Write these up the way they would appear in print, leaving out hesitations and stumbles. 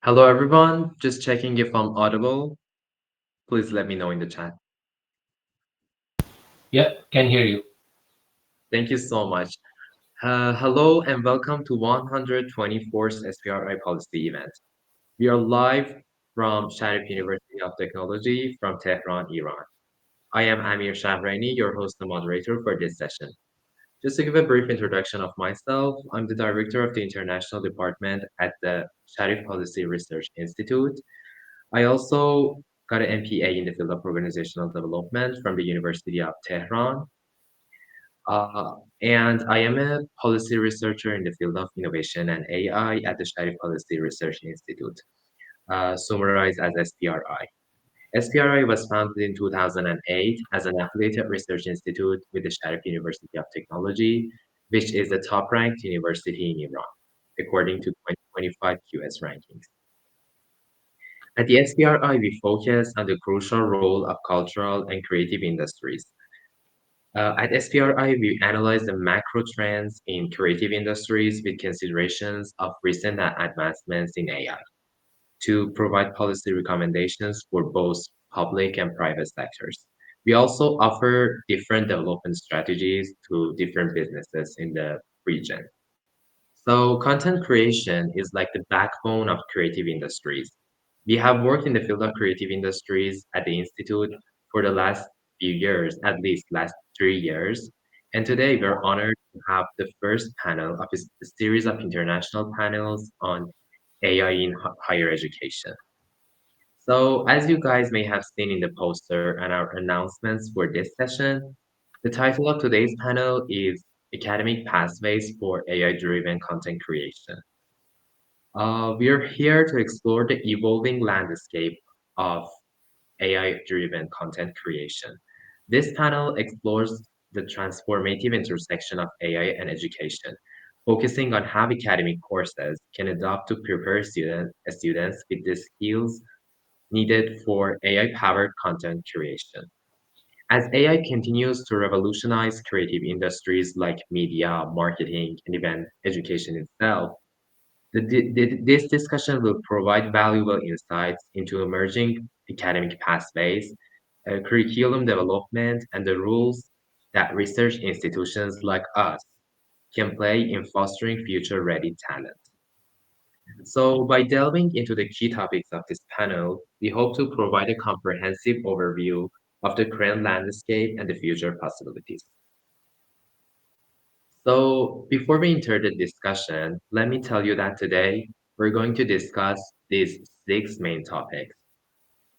Hello, everyone. Just checking if I'm audible. Please let me know in the chat. Yep, can hear you. Thank you so much. Hello and welcome to 124th SPRI Policy event. We are live from Sharif University of Technology from Tehran, Iran. I am Amir Shahraini, your host and moderator for this session. Just to give a brief introduction of myself, I'm the director of the International Department at the Sharif Policy Research Institute. I also got an MPA in the field of organizational development from the University of Tehran. Uh, and I am a policy researcher in the field of innovation and AI at the Sharif Policy Research Institute, summarized as SPRI. SPRI was founded in 2008 as an affiliated research institute with the Sharif University of Technology, which is the top ranked university in Iran, according to 2025 QS rankings. At the SPRI, we focus on the crucial role of cultural and creative industries. At SPRI, we analyze the macro trends in creative industries with considerations of recent advancements in AI to provide policy recommendations for both public and private sectors. We also offer different development strategies to different businesses in the region. So content creation is like the backbone of creative industries. We have worked in the field of creative industries at the Institute for the last few years, at least last 3 years. And today we're honored to have the first panel of a series of international panels on AI in higher education. So as you guys may have seen in the poster and our announcements for this session, the title of today's panel is Academic Pathways for AI-Driven Content Creation. We are here to explore the evolving landscape of AI-driven content creation. This panel explores the transformative intersection of AI and education, focusing on how academic courses can adopt to prepare students with the skills needed for AI-powered content creation. As AI continues to revolutionize creative industries like media, marketing, and even education itself, this discussion will provide valuable insights into emerging academic pathways, curriculum development, and the roles that research institutions like us can play in fostering future-ready talent. So, by delving into the key topics of this panel, we hope to provide a comprehensive overview of the current landscape and the future possibilities. So, before we enter the discussion, let me tell you that today we're going to discuss these six main topics.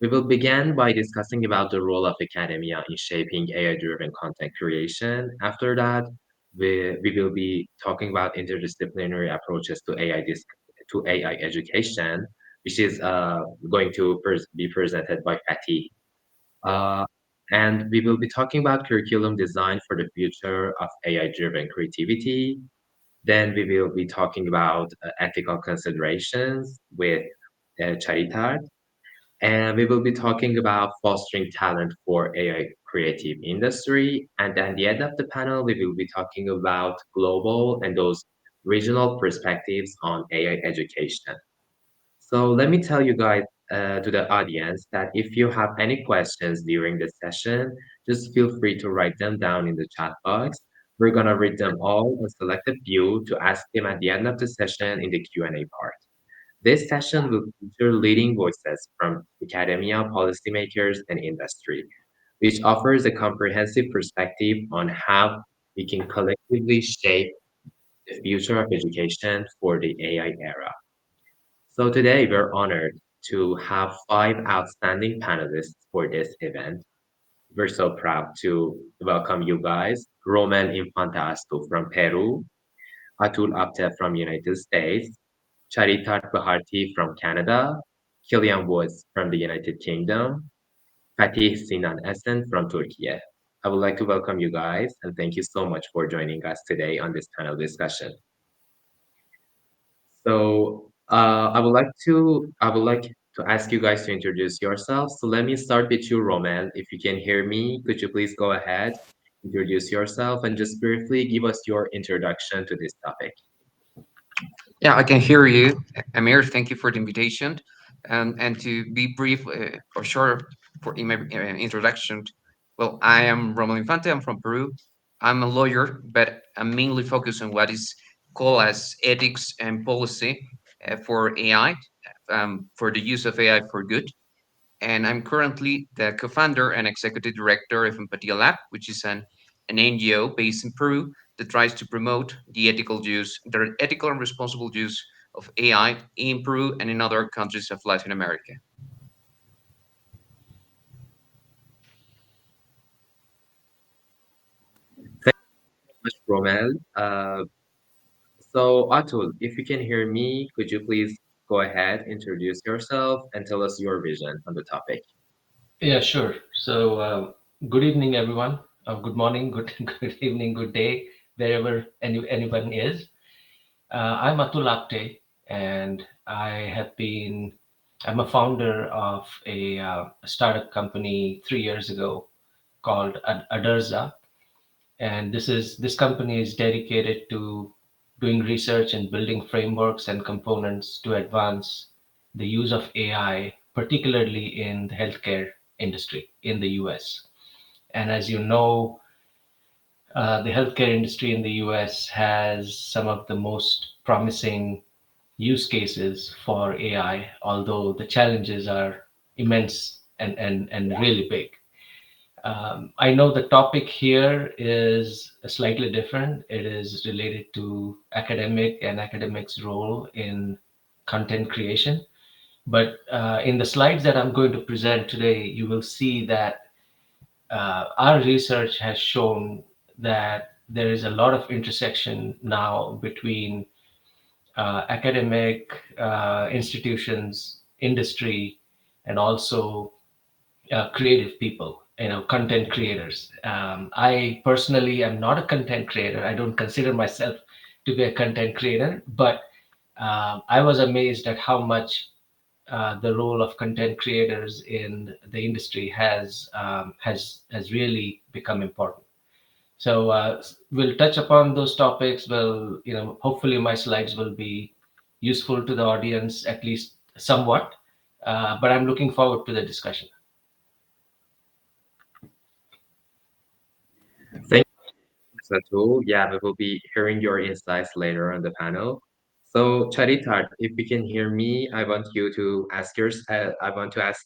We will begin by discussing about the role of academia in shaping AI-driven content creation. After that, we will be talking about interdisciplinary approaches to to AI education, which is going to be presented by Fatih. Uh, and we will be talking about curriculum design for the future of AI-driven creativity. Then we will be talking about ethical considerations with Charitar, and we will be talking about fostering talent for AI creative industry. And at the end of the panel, we will be talking about global and those regional perspectives on AI education. So let me tell you guys, to the audience, that if you have any questions during the session, just feel free to write them down in the chat box. We're gonna read them all and select a few to ask them at the end of the session in the Q&A part. This session will feature leading voices from academia, policymakers, and industry, which offers a comprehensive perspective on how we can collectively shape the future of education for the AI era. So today we're honored to have five outstanding panelists for this event. We're so proud to welcome you guys. Roman Infantastu from Peru, Atul Apte from United States, Charitat Bharti from Canada, Killian Woods from the United Kingdom, Fatih Sinan Esen from Turkey. I would like to welcome you guys and thank you so much for joining us today on this panel discussion. So I would like to ask you guys to introduce yourselves. So let me start with you, Roman. If you can hear me, could you please go ahead, introduce yourself, and just briefly give us your introduction to this topic? Yeah, I can hear you, Amir. Thank you for the invitation. And to be brief or short in my introduction, well, I am Romulo Infante. I'm from Peru. I'm a lawyer, but I'm mainly focused on what is called as ethics and policy for AI, for the use of AI for good. And I'm currently the co-founder and executive director of Empatia Lab, which is an NGO based in Peru that tries to promote the ethical and responsible use of AI in Peru and in other countries of Latin America. Thank you so much, Romel. So, Atul, if you can hear me, could you please go ahead, introduce yourself, and tell us your vision on the topic? Yeah, sure. So, good evening, everyone. Good morning, good good evening, good day, wherever anyone is. I'm Atul Apte, and I'm a founder of a startup company 3 years ago called Aderza, and this company is dedicated to doing research and building frameworks and components to advance the use of AI, particularly in the healthcare industry in the US. And as you know, the healthcare industry in the US has some of the most promising use cases for AI, although the challenges are immense and really big. I know the topic here is slightly different. It is related to academic and academics' role in content creation. But in the slides that I'm going to present today, you will see that our research has shown that there is a lot of intersection now between academic institutions, industry, and also creative people, content creators. I personally am not a content creator. I don't consider myself to be a content creator, but I was amazed at how much the role of content creators in the industry has really become important. So we'll touch upon those topics. Well, hopefully my slides will be useful to the audience at least somewhat. But I'm looking forward to the discussion. Thank you, Atul. Yeah, we will be hearing your insights later on the panel. So, Charitar, if you can hear me, I want to ask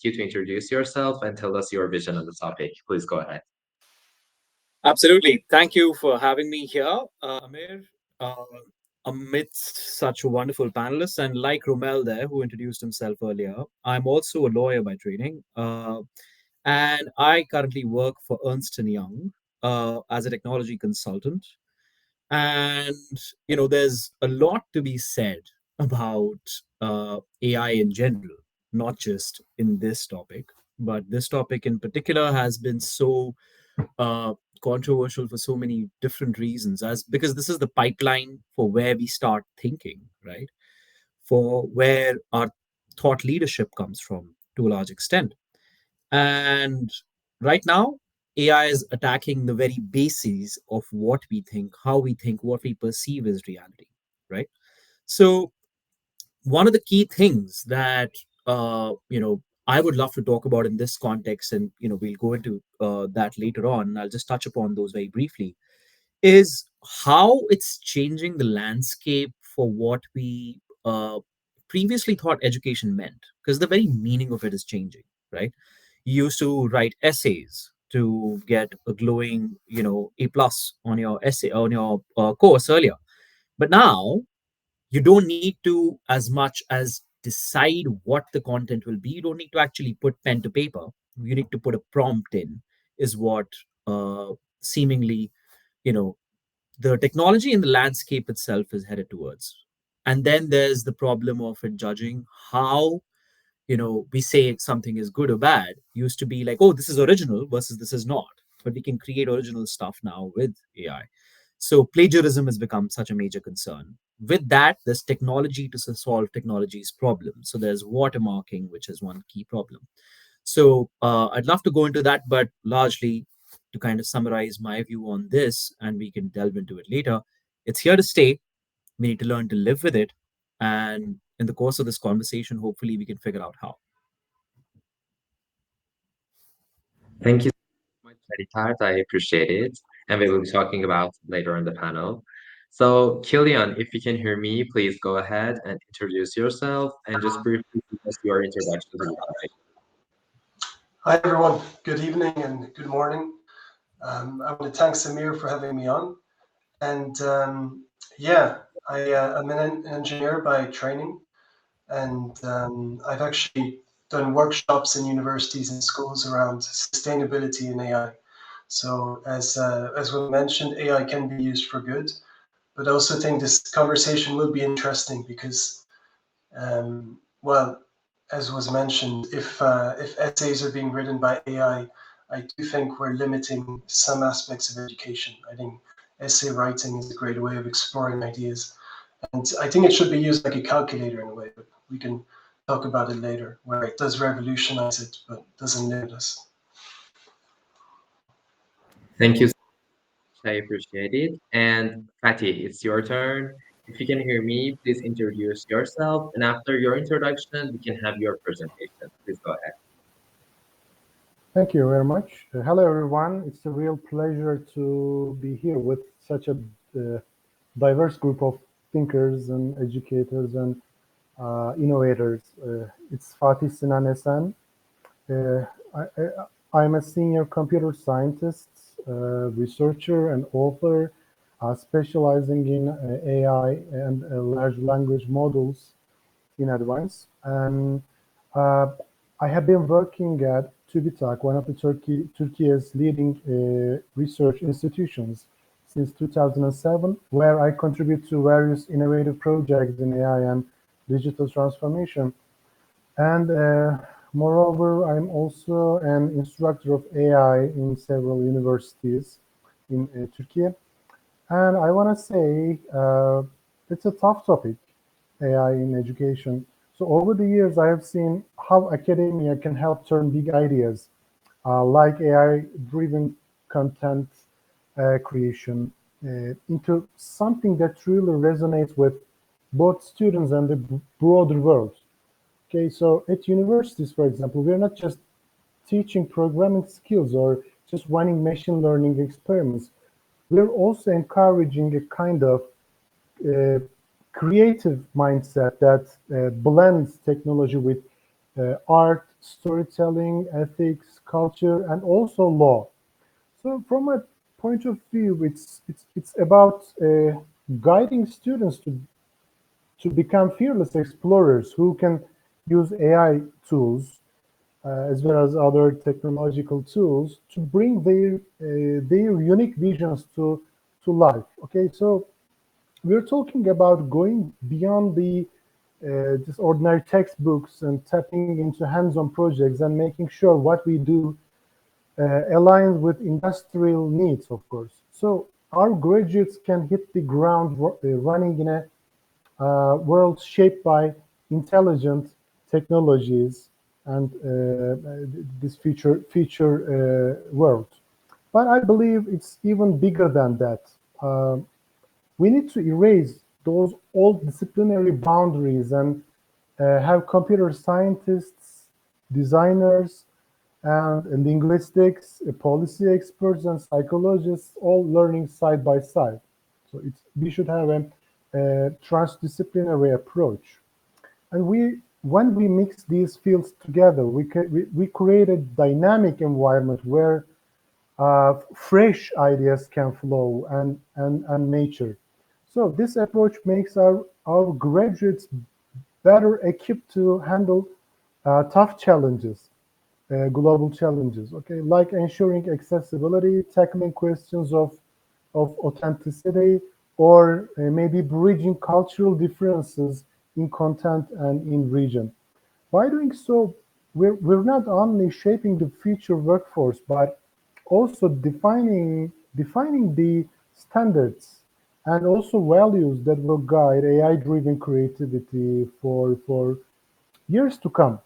you to introduce yourself and tell us your vision on the topic. Please go ahead. Absolutely. Thank you for having me here, Amir, uh, amidst such wonderful panelists. And like Romel there, who introduced himself earlier, I'm also a lawyer by training. And I currently work for Ernst& Young as a technology consultant. And, there's a lot to be said about AI in general, not just in this topic. But this topic in particular has been so uh, controversial for so many different reasons, as because this is the pipeline for where we start thinking, right? For where our thought leadership comes from to a large extent. And right now, AI is attacking the very bases of what we think, how we think, what we perceive as reality, right? So one of the key things that I would love to talk about in this context, and we'll go into that later on. I'll just touch upon those very briefly. Is how it's changing the landscape for what we previously thought education meant, because the very meaning of it is changing, right? You used to write essays to get a glowing, A plus on your essay on your course earlier, but now you don't need to as much as decide what the content will be. You don't need to actually put pen to paper. You need to put a prompt in, is what seemingly, you know the technology and the landscape itself is headed towards. And then there's the problem of it judging how, we say something is good or bad. Used to be like, oh, this is original versus this is not. But we can create original stuff now with AI. So plagiarism has become such a major concern. With that, there's technology to solve technology's problems. So there's watermarking, which is one key problem. So I'd love to go into that, but largely to kind of summarize my view on this, and we can delve into it later. It's here to stay. We need to learn to live with it. And in the course of this conversation, hopefully we can figure out how. Thank you so much, Meditat. I appreciate it. And we will be talking about later on the panel. So, Killian, if you can hear me, please go ahead and introduce yourself and just briefly give us your introduction to the topic. Hi, everyone. Good evening and good morning. I want to thank Samir for having me on. And yeah, I'm an engineer by training, and I've actually done workshops in universities and schools around sustainability and AI. So, as we mentioned, AI can be used for good, but I also think this conversation will be interesting because, well, as was mentioned, if essays are being written by AI, I do think we're limiting some aspects of education. I think essay writing is a great way of exploring ideas, and I think it should be used like a calculator in a way. But we can talk about it later, where it does revolutionize it, but doesn't limit us. Thank you so much. I appreciate it. And Fatih, it's your turn. If you can hear me, please introduce yourself. And after your introduction, we can have your presentation. Please go ahead. Thank you very much. Hello, everyone. It's a real pleasure to be here with such a diverse group of thinkers and educators and innovators. It's Fatih Sinan Esen. I'm a senior computer scientist, researcher, and author, specializing in AI and large language models in advance. And I have been working at TÜBİTAK, one of the Turkey's leading research institutions, since 2007, where I contribute to various innovative projects in AI and digital transformation. And moreover, I'm also an instructor of AI in several universities in Turkey. And I want to say it's a tough topic, AI in education. So over the years, I have seen how academia can help turn big ideas like AI-driven content creation into something that really resonates with both students and the broader world. Okay, so at universities, for example, we're not just teaching programming skills or just running machine learning experiments. We're also encouraging a kind of creative mindset that blends technology with art, storytelling, ethics, culture, and also law. So, from a point of view, it's about guiding students to become fearless explorers who can use AI tools as well as other technological tools to bring their unique visions to life. Okay, so we're talking about going beyond the just ordinary textbooks and tapping into hands-on projects and making sure what we do aligns with industrial needs, of course. So our graduates can hit the ground running in a world shaped by intelligent technologies and this future world. But I believe it's even bigger than that. We need to erase those old disciplinary boundaries and have computer scientists, designers, and linguistics, policy experts, and psychologists all learning side by side. So we should have a transdisciplinary approach. And when we mix these fields together, we create a dynamic environment where fresh ideas can flow and nature. So this approach makes our graduates better equipped to handle tough challenges, global challenges, okay, like ensuring accessibility, tackling questions of authenticity, or maybe bridging cultural differences in content and in region. By doing so, we're not only shaping the future workforce, but also defining the standards and also values that will guide AI-driven creativity for years to come.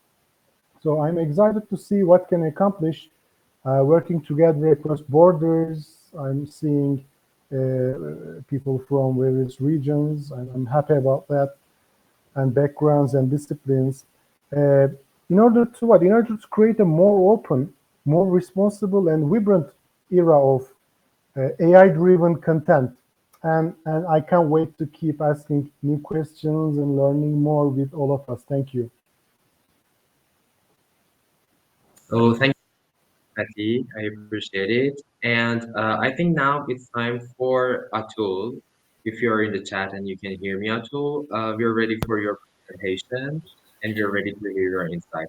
So I'm excited to see what can accomplish working together across borders. I'm seeing people from various regions, and I'm happy about that. and backgrounds and disciplines. Uh, in order to what? In order to create a more open, more responsible, and vibrant era of AI-driven content. And I can't wait to keep asking new questions and learning more with all of us. Thank you. Oh, thank you, Patty. I appreciate it. And I think now it's time for Atul. If you're in the chat and you can hear me, Atul, we're ready for your presentation and we're ready to hear your insight.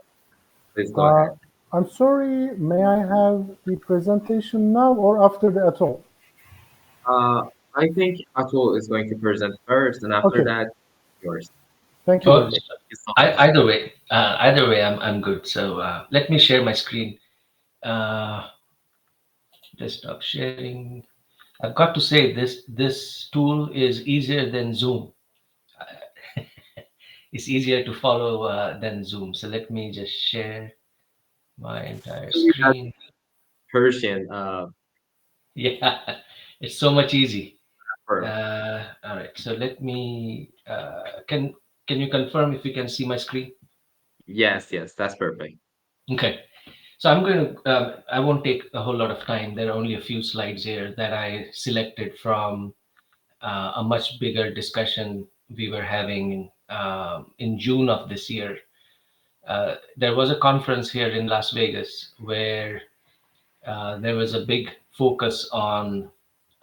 Please go ahead. I'm sorry, may I have the presentation now or after the at all? I think Atul is going to present first, and after Okay. that, yours. Thank you Oh, very much. Thank you so much. either way, I'm good. So let me share my screen. Desktop sharing. I've got to say this tool is easier than Zoom. It's easier to follow than Zoom. So let me just share my entire Maybe that's screen. Persian. Yeah, it's so much easy. For All right. So let me. Can you confirm if you can see my screen? yes, yes, that's perfect. Okay. So I'm going to. I won't take a whole lot of time. There are only a few slides here that I selected from a much bigger discussion we were having in June of this year. There was a conference here in Las Vegas where there was a big focus on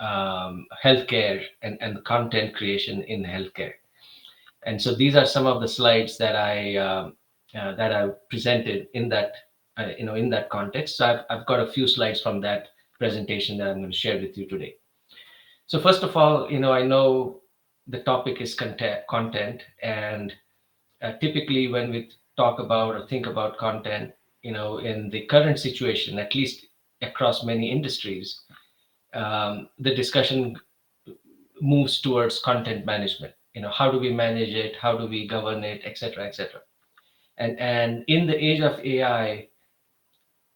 healthcare and the content creation in healthcare. And so these are some of the slides that I presented in that in that context. So I've got a few slides from that presentation that I'm going to share with you today. So first of all, I know the topic is content, and typically when we talk about or think about content, in the current situation, at least across many industries, the discussion moves towards content management. How do we manage it? How do we govern it, etc., etc. And in the age of AI,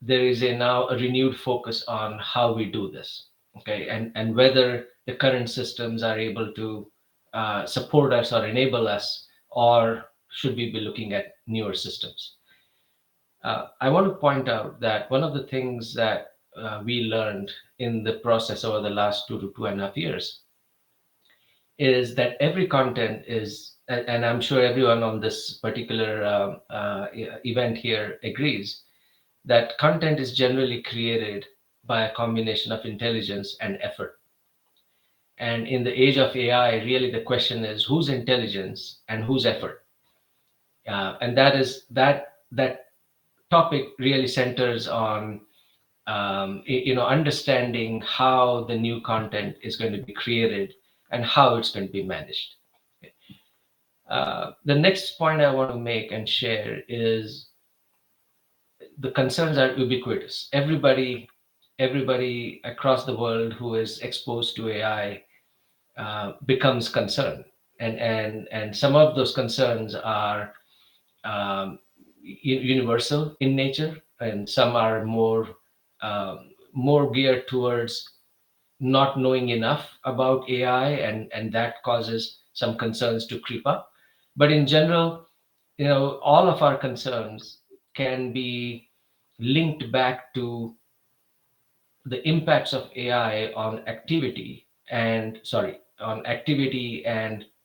there is now a renewed focus on how we do this. Okay, and whether the current systems are able to support us or enable us, or should we be looking at newer systems. I want to point out that one of the things that we learned in the process over the last 2 to 2.5 years is that every content is, and I'm sure everyone on this particular event here agrees, that content is generally created by a combination of intelligence and effort. And in the age of AI, really the question is whose intelligence and whose effort. And that topic really centers on understanding how the new content is going to be created and how it's going to be managed. The next point I want to make and share is the concerns are ubiquitous. Everybody across the world who is exposed to AI becomes concerned, and some of those concerns are universal in nature, and some are more geared towards not knowing enough about AI, and that causes some concerns to creep up. But in general, all of our concerns can be linked back to the impacts of AI on activity and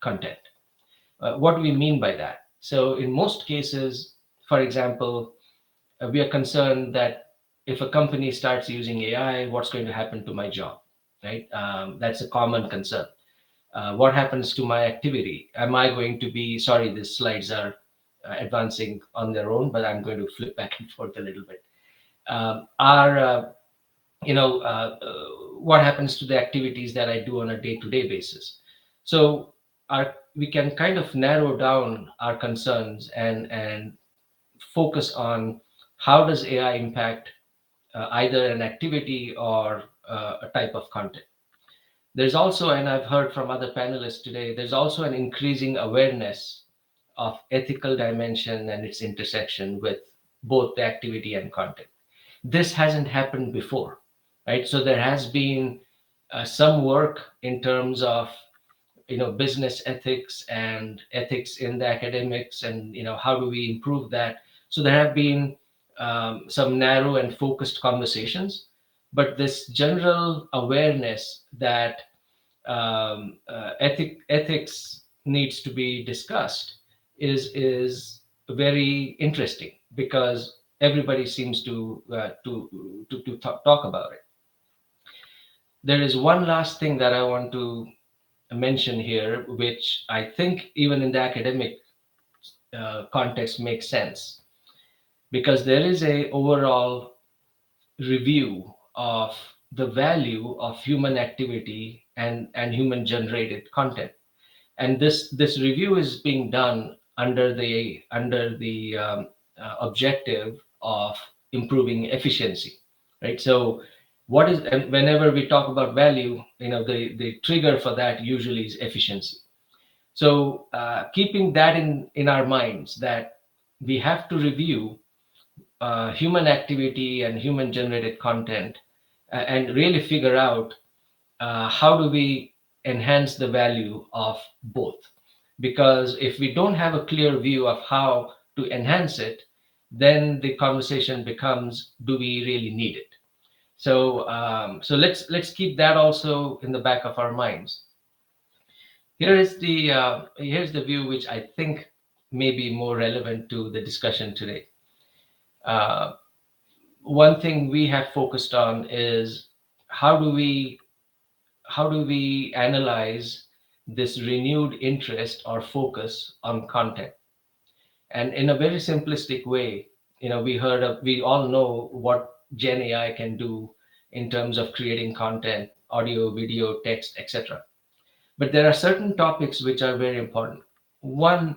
content. What do we mean by that? So in most cases, for example, we are concerned that if a company starts using AI, what's going to happen to my job, right? That's a common concern. What happens to my activity? Am I going to be, sorry, these slides are advancing on their own, but I'm going to flip back and forth a little bit. What happens to the activities that I do on a day-to-day basis? So we can kind of narrow down our concerns and focus on how does AI impact either an activity or a type of content. There's also, and I've heard from other panelists today, there's also an increasing awareness of ethical dimension and its intersection with both the activity and content. This hasn't happened before, right? So there has been some work in terms of business ethics and ethics in the academics, and how do we improve that. So there have been some narrow and focused conversations, but this general awareness that ethics needs to be discussed is very interesting, because everybody seems to talk about it. There is one last thing that I want to mention here, which I think even in the academic context makes sense, because there is a overall review of the value of human activity and human generated content, and this review is being done under the objective of improving efficiency, right? So what is, and whenever we talk about value, the trigger for that usually is efficiency. So keeping that in our minds, that we have to review human activity and human generated content, and really figure out how do we enhance the value of both. Because if we don't have a clear view of how to enhance it, then the conversation becomes, do we really need it? So let's keep that also in the back of our minds. Here's the view which I think may be more relevant to the discussion today. uh, One thing we have focused on is, how do we analyze this renewed interest or focus on content. And in a very simplistic way, we all know what Gen AI can do in terms of creating content, audio, video, text, etc. But there are certain topics which are very important. One,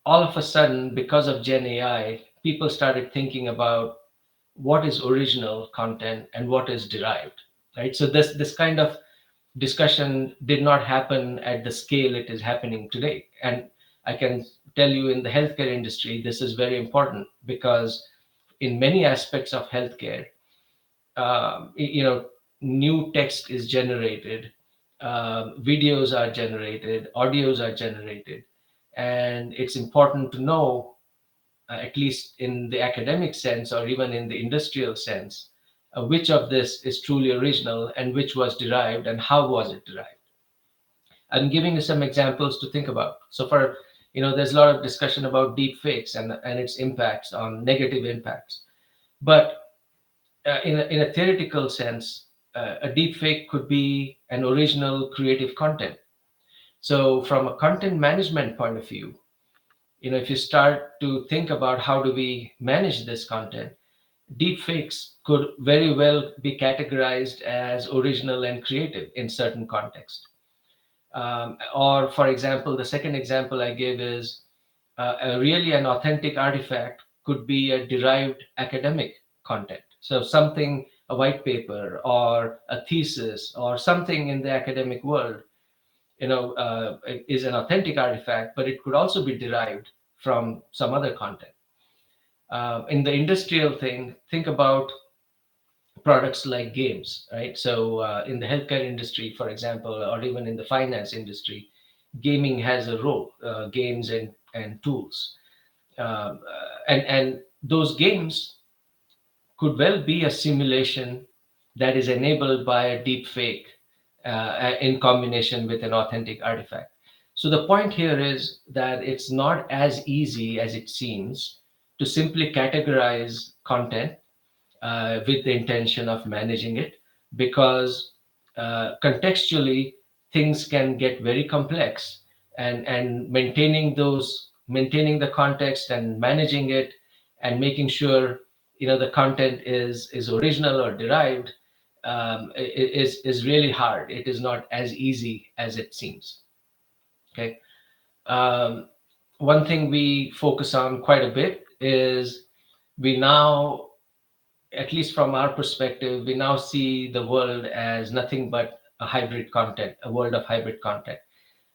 all of a sudden, because of Gen AI, people started thinking about what is original content and what is derived, right? So this kind of discussion did not happen at the scale it is happening today. And I can tell you, in the healthcare industry, this is very important, because in many aspects of healthcare, new text is generated, videos are generated, audios are generated, and it's important to know, at least in the academic sense or even in the industrial sense, which of this is truly original and which was derived and how was it derived. I'm giving you some examples to think about. So there's a lot of discussion about deep fakes and its impacts, on negative impacts. But in a theoretical sense, a deep fake could be an original creative content. So from a content management point of view, if you start to think about how do we manage this content, deep fakes could very well be categorized as original and creative in certain contexts. Or, for example, the second example I gave is, really an authentic artifact could be a derived academic content. So something, a white paper or a thesis or something in the academic world, is an authentic artifact, but it could also be derived from some other content. In the industrial thing, think about products like games, right? So in the healthcare industry, for example, or even in the finance industry, gaming has a role, games and tools. And those games could well be a simulation that is enabled by a deep fake, in combination with an authentic artifact. So the point here is that it's not as easy as it seems to simply categorize content with the intention of managing it, because contextually things can get very complex, and maintaining the context and managing it and making sure the content is original or derived, is really hard. It is not as easy as it seems. Okay. um, One thing we focus on quite a bit is, we now, at least from our perspective, we now see the world as nothing but a world of hybrid content.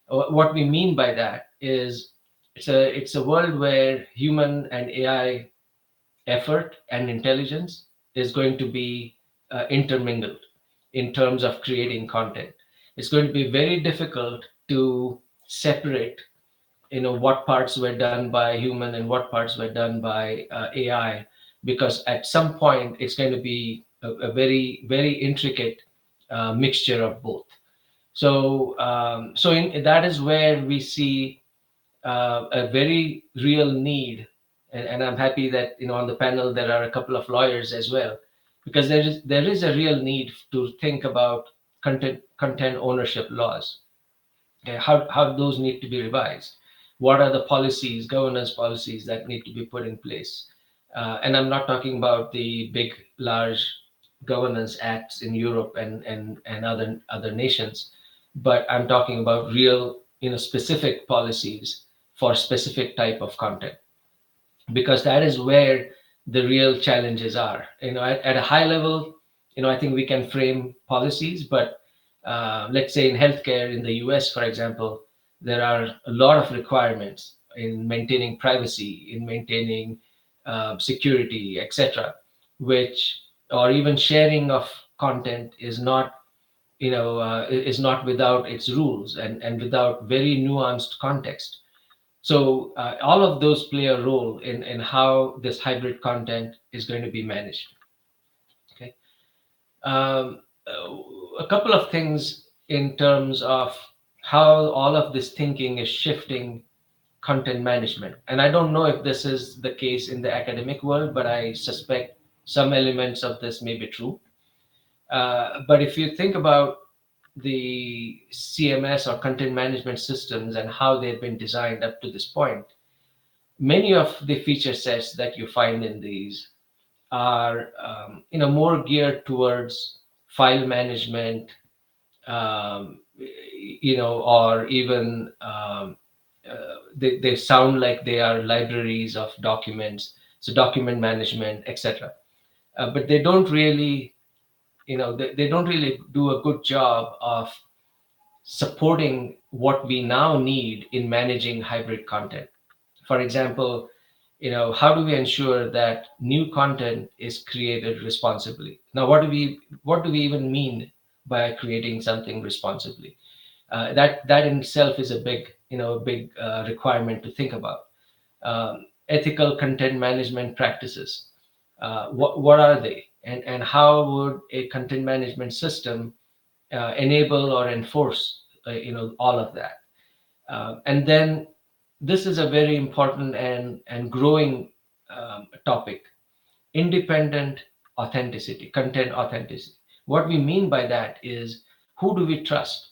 What we mean by that is, it's a world where human and AI effort and intelligence is going to be intermingled in terms of creating content. It's going to be very difficult to separate, what parts were done by human and what parts were done by AI, because at some point it's going to be a very, very intricate mixture of both. That is where we see a very real need, and I'm happy that on the panel there are a couple of lawyers as well, because there is a real need to think about content ownership laws. Okay, how those need to be revised. What are the policies, governance policies that need to be put in place? And I'm not talking about the big, large governance acts in Europe and other nations, but I'm talking about real, specific policies for specific type of content, because that is where the real challenges are. At a high level, I think we can frame policies, but let's say in healthcare in the US, for example, there are a lot of requirements in maintaining privacy, in maintaining security, etc., which, or even sharing of content is not, is not without its rules and without very nuanced context. So all of those play a role in how this hybrid content is going to be managed. Okay. A couple of things in terms of how all of this thinking is shifting content management. And I don't know if this is the case in the academic world, but I suspect some elements of this may be true. But if you think about the CMS or content management systems and how they've been designed up to this point, many of the feature sets that you find in these are more geared towards file management, or even they sound like they are libraries of documents, so document management, etc. But they don't really, they don't really do a good job of supporting what we now need in managing hybrid content. For example, how do we ensure that new content is created responsibly? Now, what do we even mean by creating something responsibly? That in itself is a big requirement to think about. Ethical content management practices. What are they, and how would a content management system enable or enforce all of that? And then this is a very important and growing topic: independent authenticity, content authenticity. What we mean by that is, who do we trust,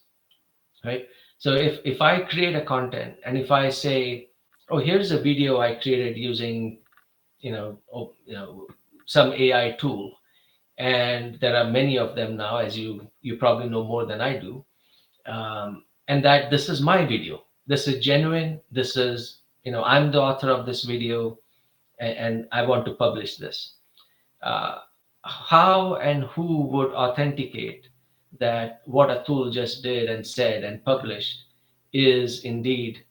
right? So if I create a content and if I say, oh, here's a video I created using some AI tool, and there are many of them now, as you probably know more than I do, and that this is my video, this is genuine, this is, I'm the author of this video, and I want to publish this. How and who would authenticate that what a tool just did and said and published is indeed,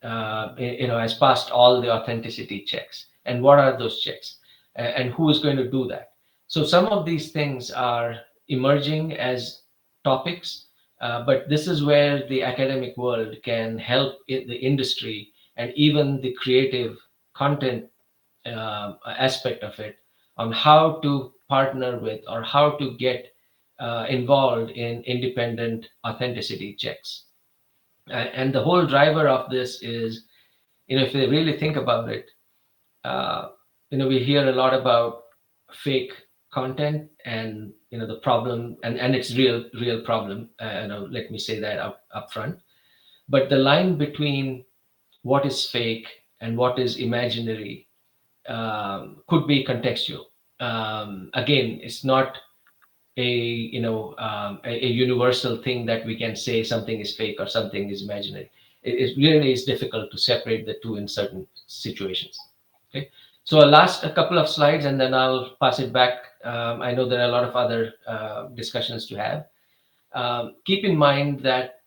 has passed all the authenticity checks? And what are those checks? And who is going to do that? So some of these things are emerging as topics, but this is where the academic world can help the industry and even the creative content aspect of it, on how to partner with or how to get involved in independent authenticity checks. And the whole driver of this is, if they really think about it, we hear a lot about fake content and the problem, and it's real problem. Let me say that up front. But the line between what is fake and what is imaginary could be contextual. Again, it's not a universal thing that we can say something is fake or something is imaginary. It really is difficult to separate the two in certain situations. Okay, so a couple of slides and then I'll pass it back. I know there are a lot of other discussions to have. Keep in mind that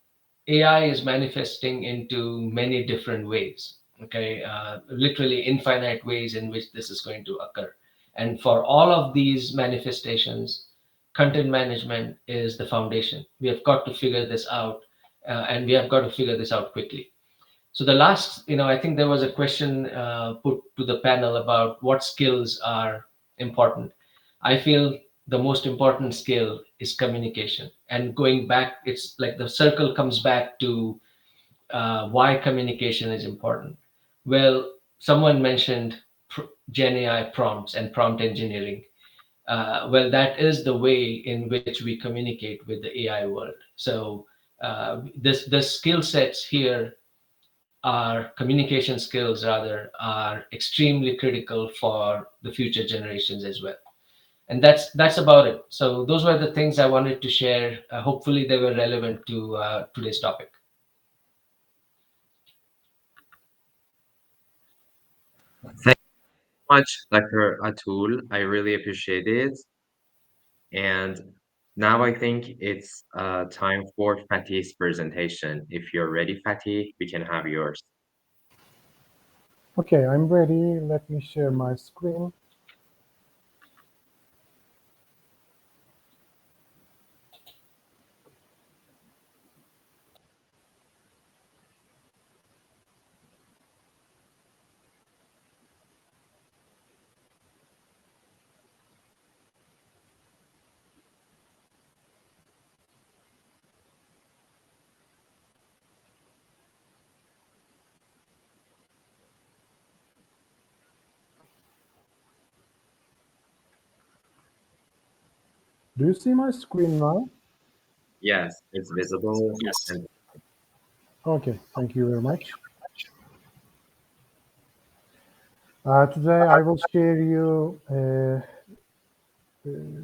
AI is manifesting into many different ways. Okay, literally infinite ways in which this is going to occur. And for all of these manifestations, content management is the foundation. We have got to figure this out and we have got to figure this out quickly. So the last, I think there was a question put to the panel about what skills are important. I feel the most important skill is communication. And going back, it's like the circle comes back to why communication is important. Well, someone mentioned Gen AI prompts and prompt engineering. Well, that is the way in which we communicate with the AI world. So the skill sets here, our communication skills rather, are extremely critical for the future generations as well. And that's about it. So those were the things I wanted to share. Hopefully they were relevant to today's topic. Thank you so much, Dr. Atul. I really appreciate it. And now I think it's time for Fatih's presentation. If you're ready, Fatih, we can have yours. Okay, I'm ready. Let me share my screen. Do you see my screen now? Yes, it's visible. Yes. And Okay, thank you very much. Today I will share you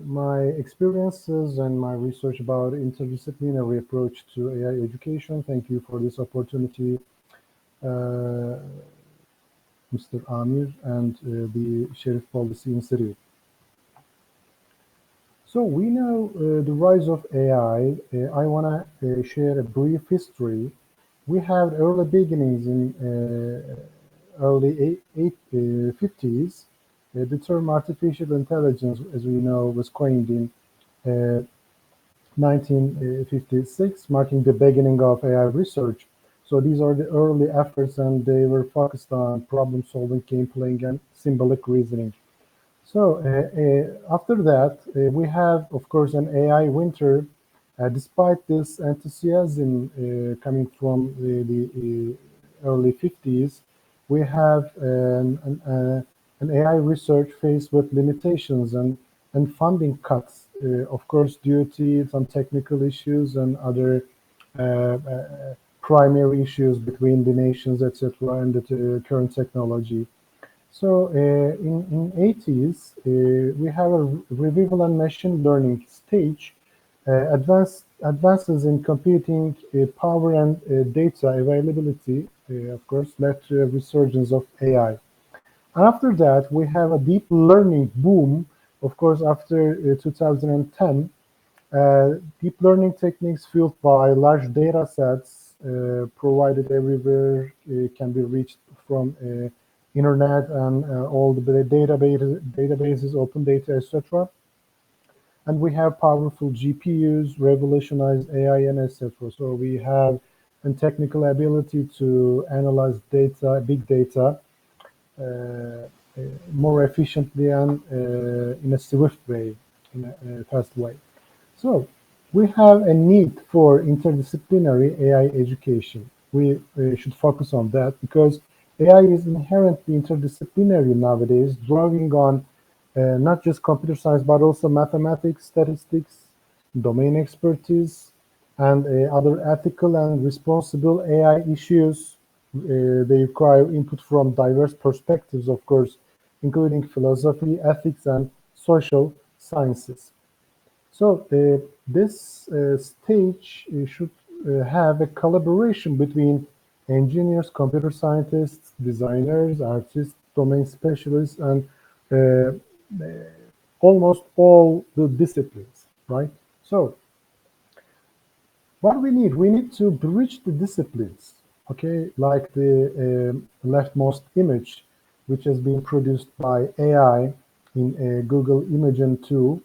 my experiences and my research about interdisciplinary approach to AI education. Thank you for this opportunity, Mr. Amir and the Sharif Policy Institute. So we know the rise of AI. I want to share a brief history. We have early beginnings in early 50s. The term artificial intelligence, as we know, was coined in 1956, marking the beginning of AI research. So these are the early efforts, and they were focused on problem solving, game playing, and symbolic reasoning. So after that, we have, of course, an AI winter. Despite this enthusiasm coming from the early 50s, we have an AI research faced with limitations and funding cuts, of course, due to some technical issues and other primary issues between the nations, etc., and the current technology. So in 80s, we have a revival and machine learning stage. Advances in computing power and data availability, of course, led to a resurgence of AI. And after that, we have a deep learning boom, of course, after 2010. Deep learning techniques fueled by large data sets provided everywhere can be reached from internet and all the databases, open data, etc. And we have powerful GPUs, revolutionized AI, and etc. So we have a technical ability to analyze data, big data, more efficiently and in a swift way, in a fast way. So we have a need for interdisciplinary AI education. We should focus on that because AI is inherently interdisciplinary nowadays, drawing on not just computer science, but also mathematics, statistics, domain expertise, and other ethical and responsible AI issues. They require input from diverse perspectives, of course, including philosophy, ethics, and social sciences. So this stage should have a collaboration between engineers, computer scientists, designers, artists, domain specialists, and almost all the disciplines, right? So what we need to bridge the disciplines, okay, like the leftmost image, which has been produced by AI in Google Imagen 2.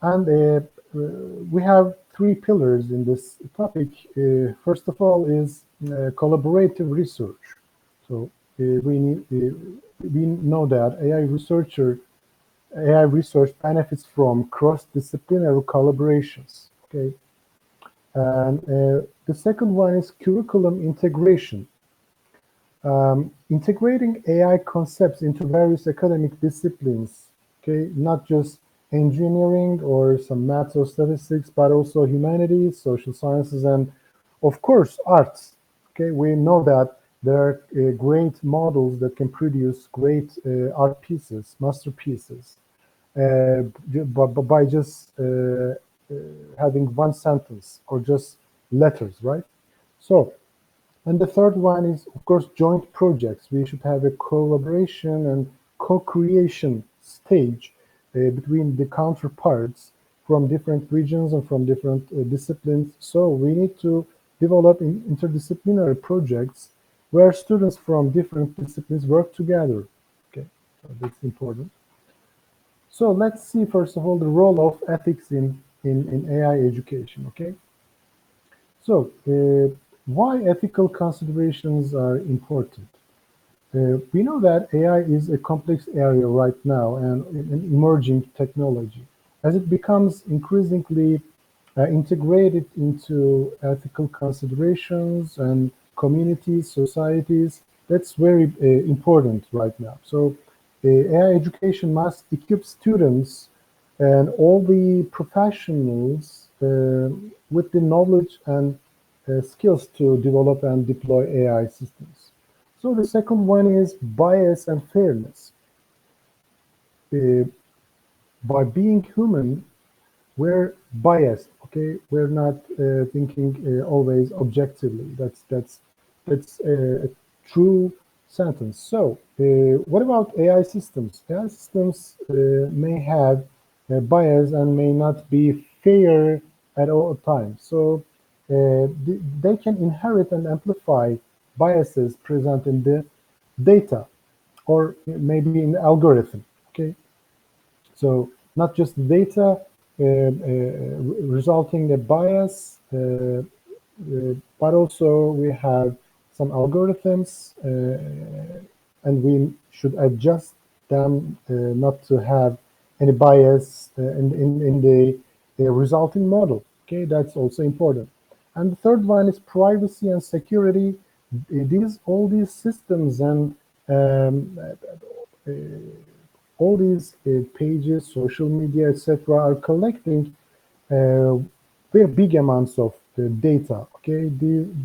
And we have three pillars in this topic. First of all is collaborative research. So we know that AI research benefits from cross-disciplinary collaborations. Okay, and the second one is curriculum integration. Integrating AI concepts into various academic disciplines, okay, not just engineering or some maths or statistics, but also humanities, social sciences, and of course, arts. Okay, we know that there are great models that can produce great art pieces, masterpieces, by just having one sentence or just letters, right? So, and the third one is, of course, joint projects. We should have a collaboration and co-creation stage between the counterparts from different regions and from different disciplines. So we need to develop interdisciplinary projects where students from different disciplines work together. Okay, so that's important. So let's see, first of all, the role of ethics in AI education, okay? So why ethical considerations are important? We know that AI is a complex area right now and an emerging technology. As it becomes increasingly integrated into ethical considerations and communities, societies, that's very important right now. So AI education must equip students and all the professionals with the knowledge and skills to develop and deploy AI systems. So the second one is bias and fairness. By being human, we're biased. Okay, we're not thinking always objectively. That's a true sentence. So, what about AI systems? AI systems may have bias and may not be fair at all times. So, they can inherit and amplify biases present in the data or maybe in the algorithm. Okay, so not just the data resulting in bias, but also we have some algorithms and we should adjust them not to have any bias in the resulting model. Okay, that's also important. And the third one is privacy and security. All these systems and all these pages, social media, etc., are collecting very big amounts of data. Okay,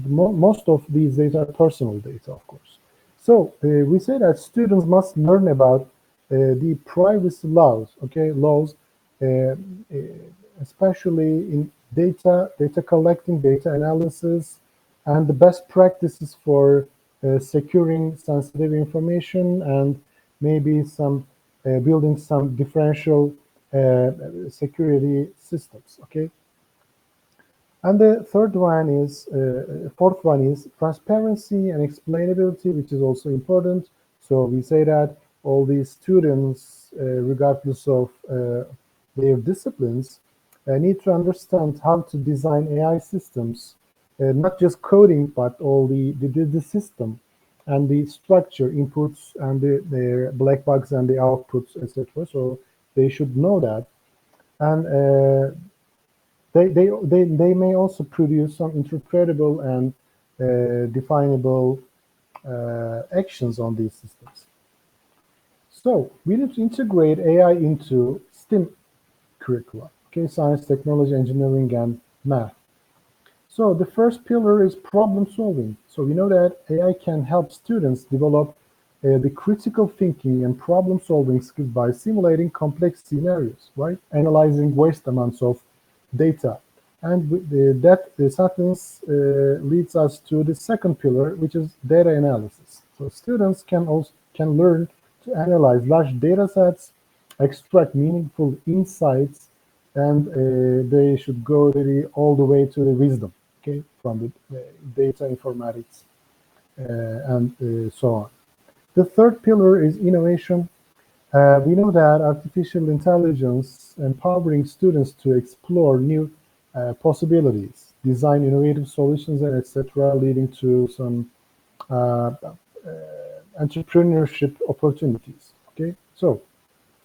most of these data are personal data, of course. So we say that students must learn about the privacy laws. Okay, laws, especially in data collecting, data analysis, and the best practices for securing sensitive information and maybe some building some differential security systems. Okay, and the fourth one is transparency and explainability, which is also important. So we say that all these students, regardless of their disciplines, need to understand how to design AI systems, not just coding, but all the system and the structure, inputs and the black box and the outputs, etc. So they should know that, and they may also produce some interpretable and definable actions on these systems. So we need to integrate AI into STEM curricula, okay, science, technology, engineering, and math. So the first pillar is problem solving. So we know that AI can help students develop the critical thinking and problem solving skills by simulating complex scenarios, right? Analyzing vast amounts of data. And that sentence leads us to the second pillar, which is data analysis. So students can learn to analyze large data sets, extract meaningful insights, and they should go all the way to the wisdom, okay, from the data informatics and so on. The third pillar is innovation. We know that artificial intelligence empowering students to explore new possibilities, design innovative solutions, and etc., leading to some uh, entrepreneurship opportunities. Okay, so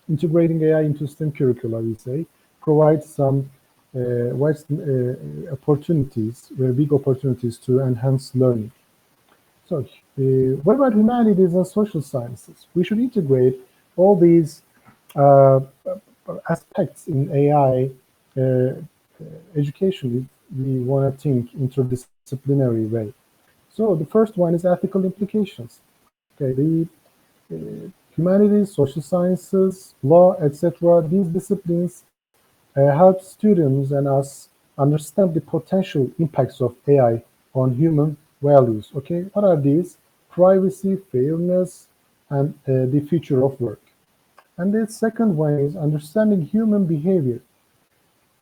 integrating AI into STEM curricula, we say, provides some wide opportunities, very big opportunities to enhance learning. So, what about humanities and social sciences? We should integrate all these uh, aspects in AI education. We want to think interdisciplinary way. So the first one is ethical implications. Okay, the humanities, social sciences, law, etc. These disciplines help students and us understand the potential impacts of AI on human values. Okay, what are these? Privacy, fairness, and the future of work. And the second one is understanding human behavior.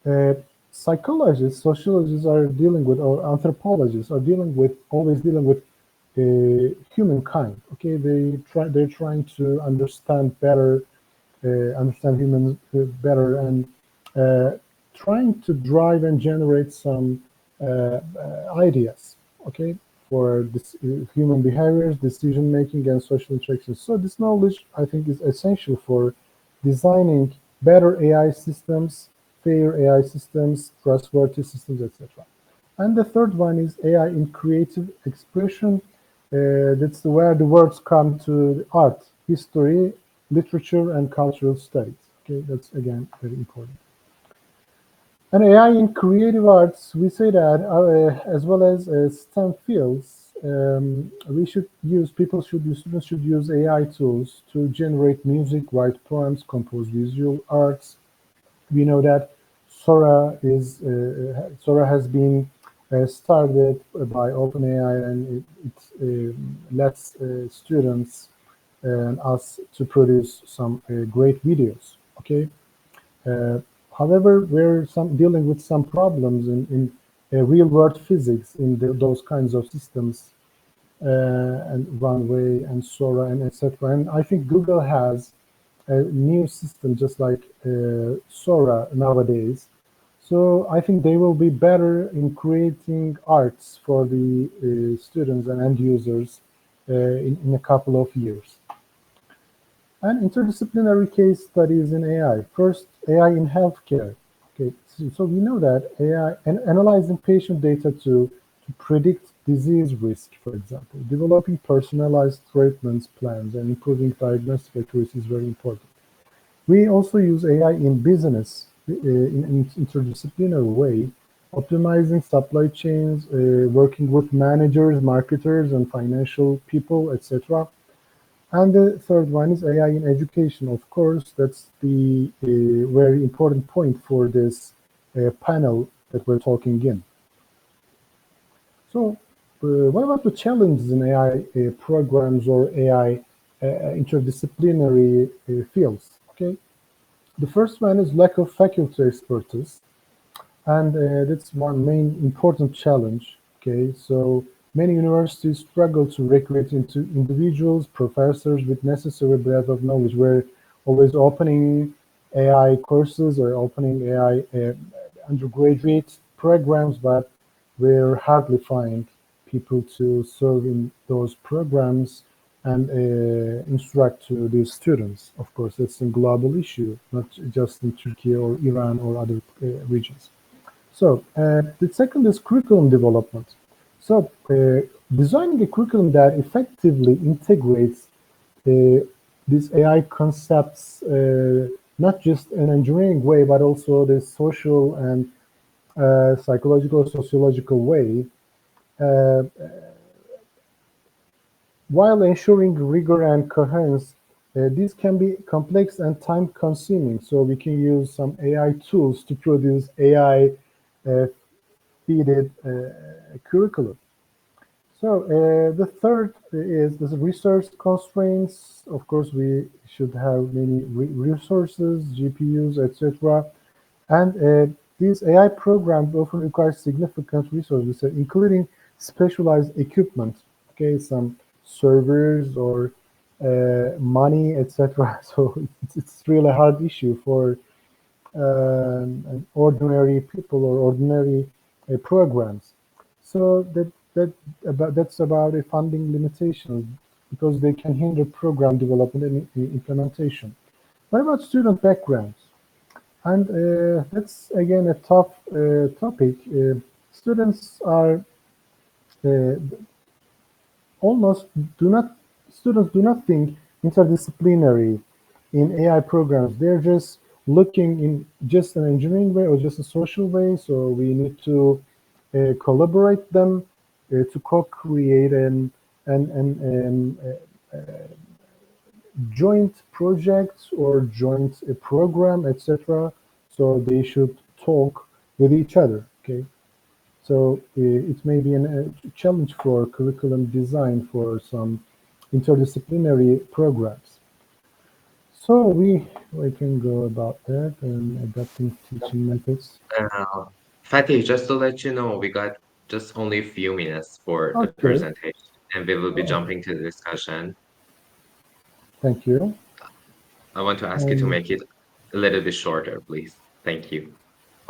Uh, Psychologists, sociologists are dealing with, or anthropologists are dealing with, always dealing with humankind. Okay, they're trying to understand better, understand humans better, and uh, trying to drive and generate some ideas. Okay, for this, human behaviors, decision making, and social interactions. So this knowledge, I think, is essential for designing better AI systems, fair AI systems, trustworthy systems, etc. And the third one is AI in creative expression. That's where the words come to art, history, literature, and cultural studies. Okay, that's again very important. And AI in creative arts, we say that as well as STEM fields, students should use AI tools to generate music, write poems, compose visual arts. We know that Sora has been started by OpenAI, and it lets students and us to produce some great videos. Okay. Uh, However, we're dealing with some problems in real-world physics in those kinds of systems, and Runway and Sora and etc. And I think Google has a new system just like Sora nowadays. So I think they will be better in creating arts for the students and end users in a couple of years. And interdisciplinary case studies in AI. First, AI in healthcare. Okay, so we know that AI and analyzing patient data to predict disease risk, for example, developing personalized treatment plans and improving diagnostic accuracy is very important. We also use AI in business in an interdisciplinary way, optimizing supply chains, working with managers, marketers, and financial people, etc. And the third one is AI in education. Of course, that's the very important point for this panel that we're talking in. So, what about the challenges in AI programs or AI interdisciplinary fields? Okay, the first one is lack of faculty expertise, and that's one main important challenge. Okay, so many universities struggle to recruit into individuals, professors with necessary breadth of knowledge. We're always opening AI courses or opening AI undergraduate programs, but we're hardly find people to serve in those programs and instruct to the students. Of course, it's a global issue, not just in Turkey or Iran or other regions. So the second is curriculum development. So designing a curriculum that effectively integrates these AI concepts, not just in an engineering way, but also the social and psychological, sociological way, uh, while ensuring rigor and coherence. These can be complex and time-consuming, so we can use some AI tools to produce AI feeded curriculum. So the third is the resource constraints. Of course, we should have many resources, GPUs, etc. And these AI programs often require significant resources, including specialized equipment. Okay, some servers or money, etc. So it's really a hard issue for and ordinary people or ordinary programs. So that's about a funding limitation because they can hinder program development and implementation. What about student backgrounds? And that's again a tough topic. Students are uh, almost do not students do not think interdisciplinary in AI programs. They're just looking in just an engineering way or just a social way. So we need to collaborate them to co-create an joint projects or joint program, etc. So they should talk with each other. Okay. So it may be a challenge for curriculum design for some interdisciplinary programs. So we can go about that and adapting teaching methods. Fatih, just to let you know, we got just only a few minutes for the Okay, presentation, and we will be oh, jumping to the discussion. thank you. I want to ask you to Um, make it a little bit shorter, please. Thank you.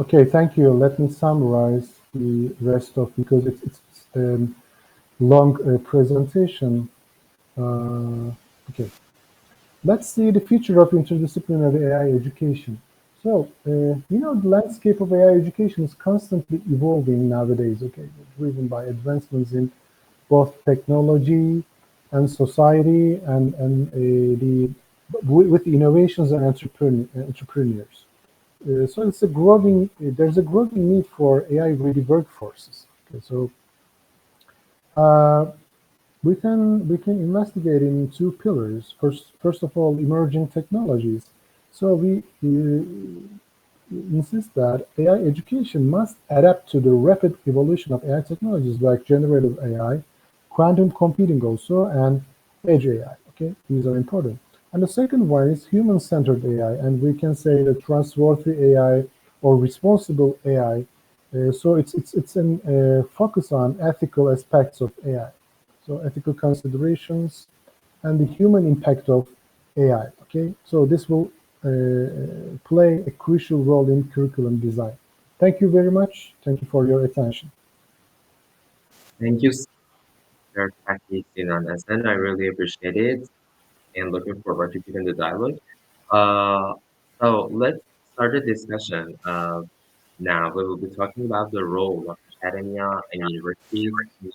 okay, thank you. Let me summarize the rest of because it's long presentation. Okay. Let's see the future of interdisciplinary AI education. So, the landscape of AI education is constantly evolving nowadays, okay, driven by advancements in both technology and society with innovations and entrepreneurs. So there's a growing need for AI-ready workforces. Okay, so uh, we can investigate in two pillars. First of all, emerging technologies. So we insist that AI education must adapt to the rapid evolution of AI technologies like generative AI, quantum computing also, and edge AI. Okay, these are important. And the second one is human-centered AI, and we can say the trustworthy AI or responsible AI. So it's an focus on ethical aspects of AI, so ethical considerations and the human impact of AI. Okay, so this will play a crucial role in curriculum design. Thank you very much. Thank you for your attention. Thank you, Sir Fatih Sinan Hasan. I really appreciate it and looking forward to keeping the dialogue. Uh, so let's start the discussion. Now we will be talking about the role of academia and universities in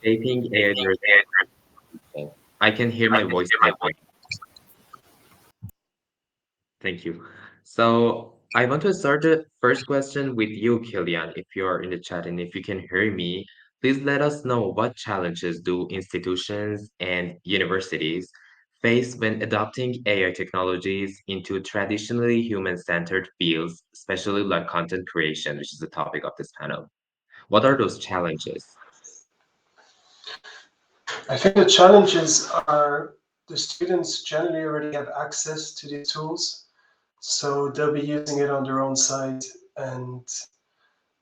shaping AI-driven education. I can hear my voice echoing. Thank you. So I want to start the first question with you, Kilian, if you're in the chat and if you can hear me, please let us know what challenges do institutions and universities face when adopting AI technologies into traditionally human-centered fields, especially like content creation, which is the topic of this panel. What are those challenges? I think the challenges are the students generally already have access to these tools, so they'll be using it on their own side, and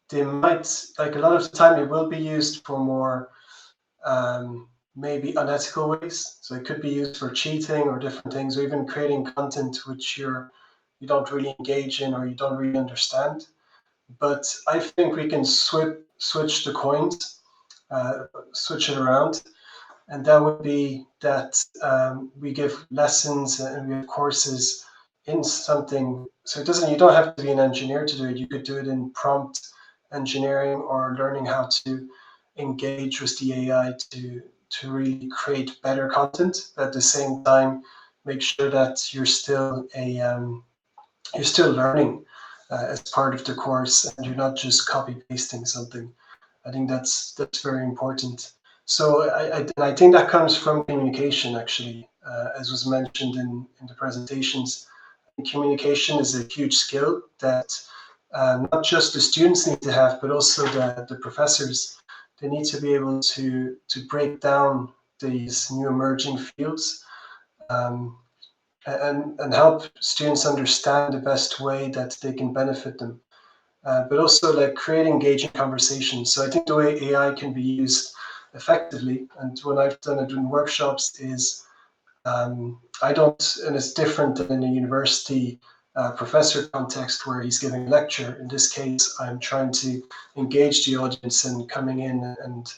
they might, like a lot of the time, it will be used for more maybe unethical ways. So it could be used for cheating or different things, or even creating content which you don't really engage in or you don't really understand. But I think we can switch the coins, switch it around, and that would be that we give lessons and we have courses in something. So it doesn't. You don't have to be an engineer to do it. You could do it in prompt engineering or learning how to engage with the AI to really create better content. But at the same time, make sure that you're still learning as part of the course, and you're not just copy pasting something. I think that's very important. So I think that comes from communication, actually, as was mentioned in the presentations. Communication is a huge skill that not just the students need to have, but also the professors. They need to be able to break down these new emerging fields, um, and help students understand the best way that they can benefit them. But also like create engaging conversations. So I think the way AI can be used effectively, and when I've done it in workshops, is I don't, and it's different than in a university professor context where he's giving a lecture. In this case, I'm trying to engage the audience and coming in and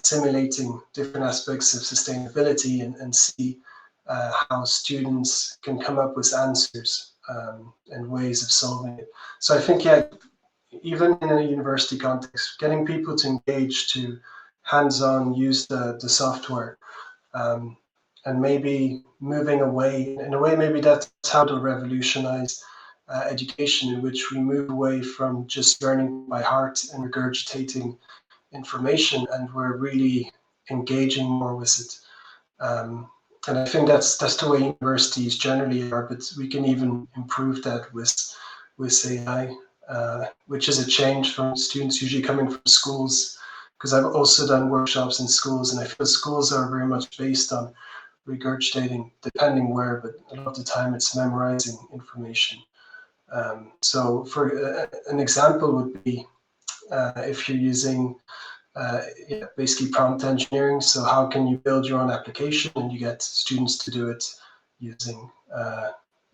simulating different aspects of sustainability and see how students can come up with answers and ways of solving it. So I think, yeah, even in a university context, getting people to engage, to hands-on use the software, um, and maybe moving away, in a way, maybe that's how to revolutionize education, in which we move away from just learning by heart and regurgitating information, and we're really engaging more with it. And I think that's the way universities generally are, but we can even improve that with AI, which is a change from students usually coming from schools. Because I've also done workshops in schools, and I feel schools are very much based on regurgitating, depending where, but a lot of the time it's memorizing information. So, for an example would be if you're using yeah, basically prompt engineering. So how can you build your own application and you get students to do it using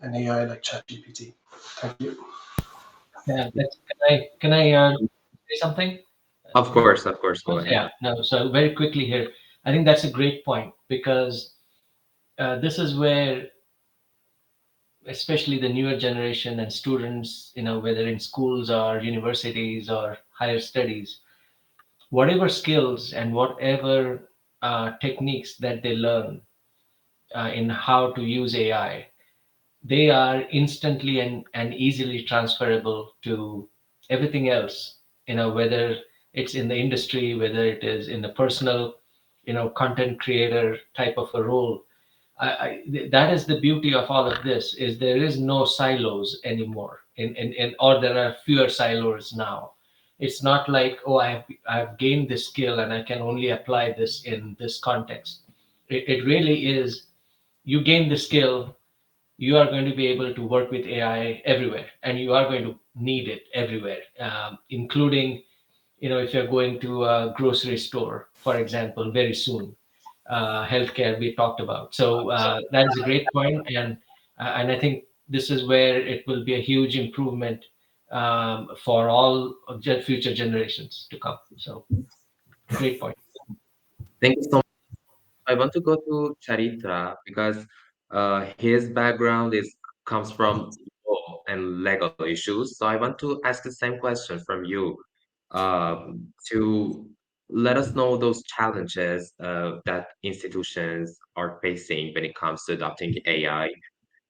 an AI like ChatGPT? Thank you. Yeah, can I say something? Of course, go ahead. Yeah, no. So very quickly here, I think that's a great point because this is where, especially the newer generation and students, whether in schools or universities or higher studies, whatever skills and whatever techniques that they learn in how to use AI, they are instantly and easily transferable to everything else, whether it's in the industry, whether it is in the personal, content creator type of a role. That is the beauty of all of this is there is no silos anymore or there are fewer silos now. It's not like, oh, I've gained this skill and I can only apply this in this context. It really is, you gain the skill, you are going to be able to work with AI everywhere, and you are going to need it everywhere, including, if you're going to a grocery store, for example, very soon. Healthcare we talked about. So that is a great point, and I think this is where it will be a huge improvement for all of future generations to come. So great point. Thank you so much. I want to go to Charitra because his background is comes from law and legal issues. So I want to ask the same question from you to let us know those challenges that institutions are facing when it comes to adopting AI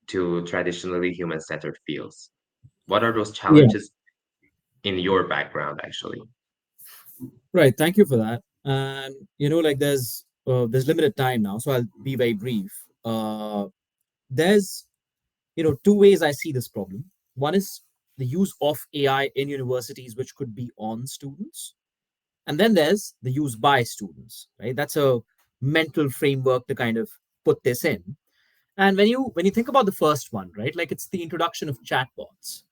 to traditionally human-centered fields. What are those Yeah, challenges in your background, actually? right. Thank you for that. And like there's limited time now, so I'll be very brief. There's two ways I see this problem. One is the use of AI in universities, which could be on students, and then there's the use by students. Right, that's a mental framework to kind of put this in. And when you think about the first one, right, like it's the introduction of chatbots.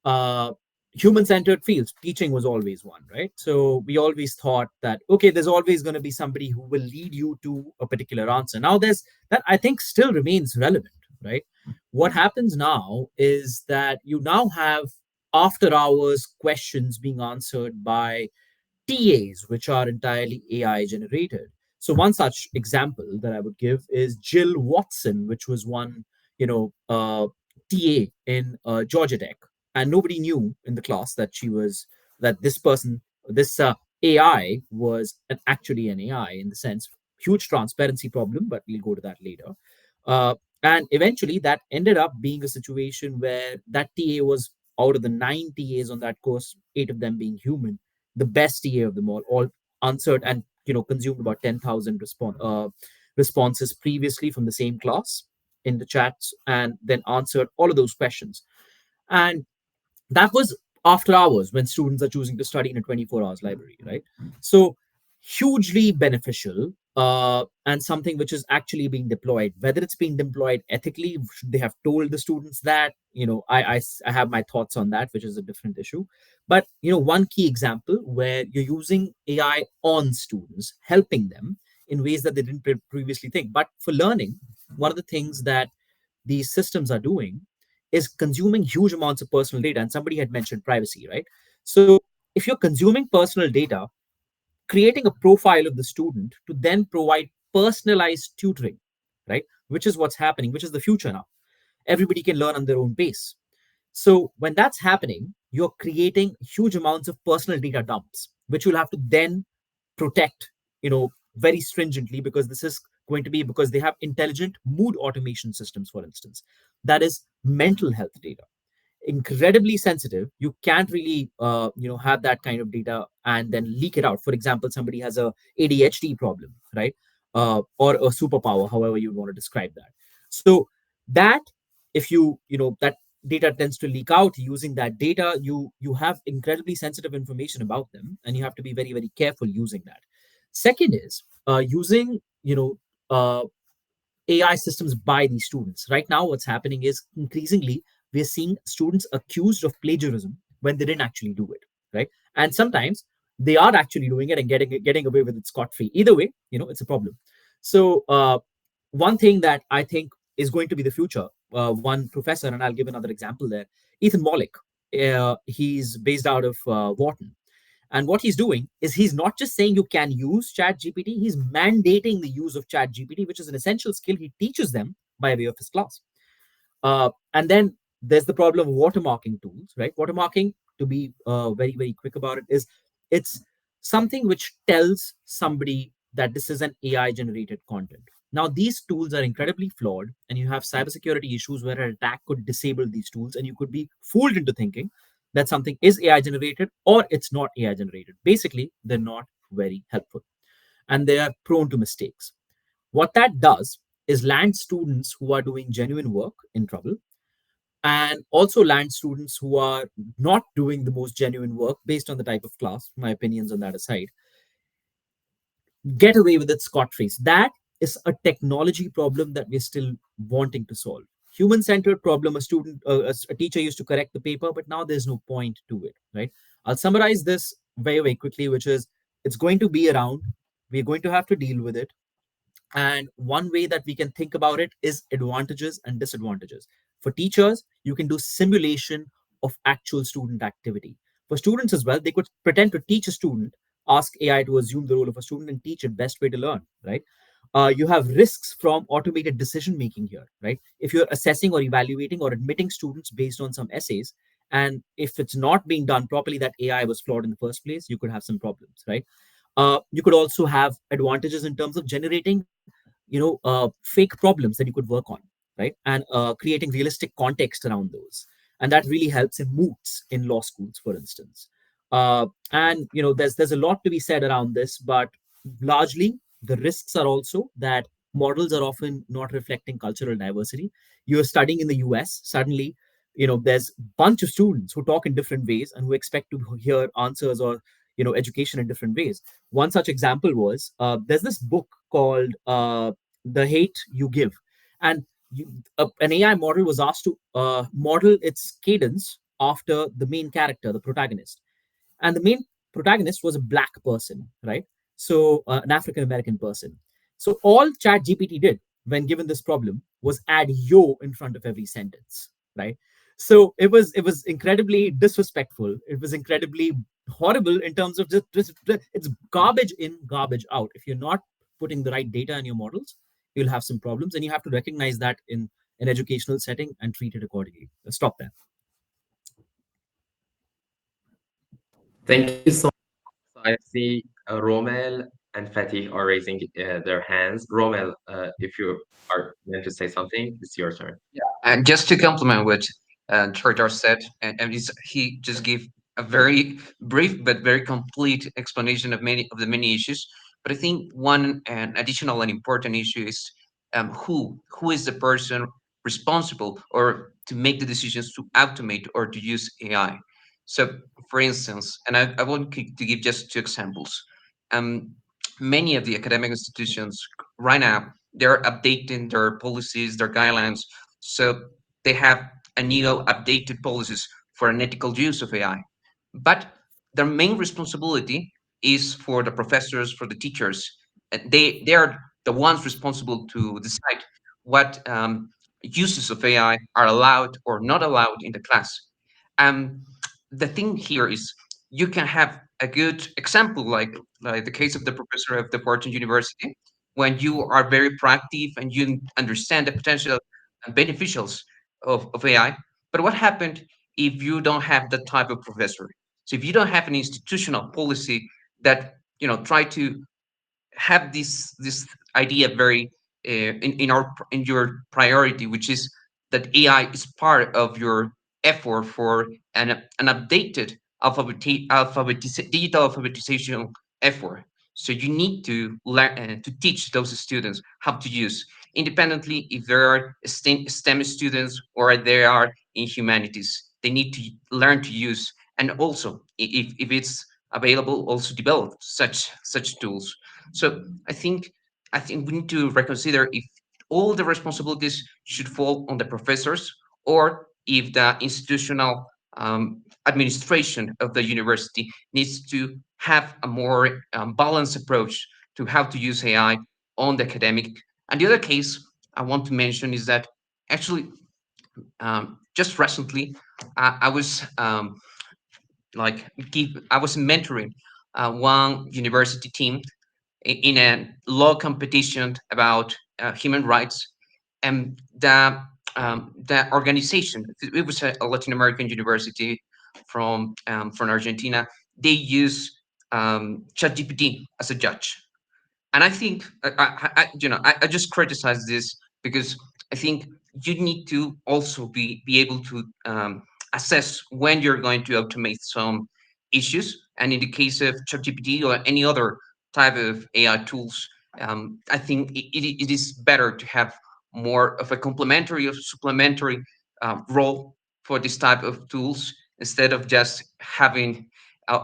uh, Human-centered fields, teaching was always one, right? So we always thought that, okay, there's always going to be somebody who will lead you to a particular answer. Now there's that, I think, still remains relevant, right? What happens now is that you now have after hours questions being answered by TAs, which are entirely AI generated. So one such example that I would give is Jill Watson, which was one, TA in Georgia Tech, and nobody knew in the class that this person, this AI was actually an AI in the sense. Huge transparency problem, but we'll go to that later. And eventually, that ended up being a situation where that TA was out of the 9 TAs on that course, 8 of them being human, the best TA of them all answered and consumed about 10,000 responses previously from the same class in the chats, and then answered all of those questions. And that was after hours when students are choosing to study in a 24 hours library, right? So hugely beneficial, and something which is actually being deployed. Whether it's being deployed ethically, should they have told the students that? I have my thoughts on that, which is a different issue. But one key example where you're using AI on students, helping them in ways that they didn't previously think. But for learning, one of the things that these systems are doing is consuming huge amounts of personal data. And somebody had mentioned privacy, right? So if you're consuming personal data, creating a profile of the student to then provide personalized tutoring, right? Which is what's happening, which is the future now. Everybody can learn on their own pace. So when that's happening, you're creating huge amounts of personal data dumps, which you'll have to then protect, very stringently, because this is going to be because they have intelligent mood automation systems, for instance. That is mental health data, incredibly sensitive. You can't really have that kind of data and then leak it out. For example, somebody has a ADHD problem, right? Or a superpower, however you want to describe that. So that, if that data tends to leak out, using that data, you have incredibly sensitive information about them, and you have to be very, very careful using that. Second is using uh, AI systems by these students. Right now, what's happening is increasingly we're seeing students accused of plagiarism when they didn't actually do it, right? And sometimes they are actually doing it and getting away with it scot free. Either way, it's a problem. So one thing that I think is going to be the future, one professor, and I'll give another example there, Ethan Mollick. He's based out of Wharton, and what he's doing is he's not just saying you can use Chat GPT, he's mandating the use of Chat GPT, which is an essential skill he teaches them by way of his class. And then there's the problem of watermarking tools, right? Watermarking, to be very, very quick about it, is it's something which tells somebody that this is an AI generated content. Now, these tools are incredibly flawed, and you have cybersecurity issues where an attack could disable these tools, and you could be fooled into thinking that something is AI generated or it's not AI generated. Basically, they're not very helpful, and they are prone to mistakes. What that does is land students who are doing genuine work in trouble, and also land students who are not doing the most genuine work based on the type of class. My opinions on that aside, get away with it scot free. That is a technology problem that we're still wanting to solve. Human centered problem. A teacher used to correct the paper, but now there's no point to it, right? I'll summarize this very, very quickly, which is it's going to be around. We're going to have to deal with it. And one way that we can think about it is advantages and disadvantages. For teachers, you can do simulation of actual student activity. For students as well, they could pretend to teach a student, ask AI to assume the role of a student and teach it. Best way to learn, right? You have risks from automated decision making here, right? If you're assessing or evaluating or admitting students based on some essays, and if it's not being done properly, that AI was flawed in the first place, you could have some problems, right? You could also have advantages in terms of generating fake problems that you could work on, right? And creating realistic context around those, and that really helps in moots in law schools, for instance. And there's a lot to be said around this, but largely the risks are also that models are often not reflecting cultural diversity. You're studying in the US, suddenly there's a bunch of students who talk in different ways and who expect to hear answers or education in different ways. One such example was there's this book called The Hate You Give, and an AI model was asked to model its cadence after the main character, the protagonist, and the main protagonist was a black person, right? So an African American person. So all Chat GPT did when given this problem was add yo in front of every sentence, right? So it was incredibly disrespectful. It was incredibly horrible in terms of just it's garbage in, garbage out. If you're not putting the right data in your models, you'll have some problems, and you have to recognize that in an educational setting and treat it accordingly. Stop there. Thank you so much. I see Romel and Fatih are raising their hands. Romel, if you are meant to say something, it's your turn. And just to complement what Sardar said, he just gave a very brief but very complete explanation of many issues. But I think one additional and important issue is who is the person responsible or to make the decisions to automate or to use AI. So, for instance, and I want to give just two examples. Um, Many of the academic institutions right now they're updating their policies, their guidelines, so they have a new updated policies for an ethical use of AI. But their main responsibility is for the professors, for the teachers. They are the ones responsible to decide what uses of AI are allowed or not allowed in the class. Um, the thing here is you can have a good example, like the case of the professor of the Wharton University, when you are very proactive and you understand the potential and beneficials of AI. But what happened if you don't have that type of professor? So if you don't have an institutional policy that try to have this idea very in your priority, which is that AI is part of your effort for an updated digital alphabetization effort. So you need to learn to teach those students how to use independently if there are STEM students or they are in humanities. They need to learn to use, and also if it's available, also develop such tools. So I think we need to reconsider if all the responsibilities should fall on the professors, or if the institutional administration of the university needs to have a more balanced approach to how to use AI on the academic. And the other case I want to mention is that actually just recently I was I was mentoring one university team in a law competition about human rights, and the organization, it was a Latin American university from Argentina. They use ChatGPT as a judge, and I think I just criticize this because I think you need to also be able to assess when you're going to automate some issues. And in the case of ChatGPT or any other type of AI tools, I think it is better to have more of a complementary or supplementary role for this type of tools, instead of just having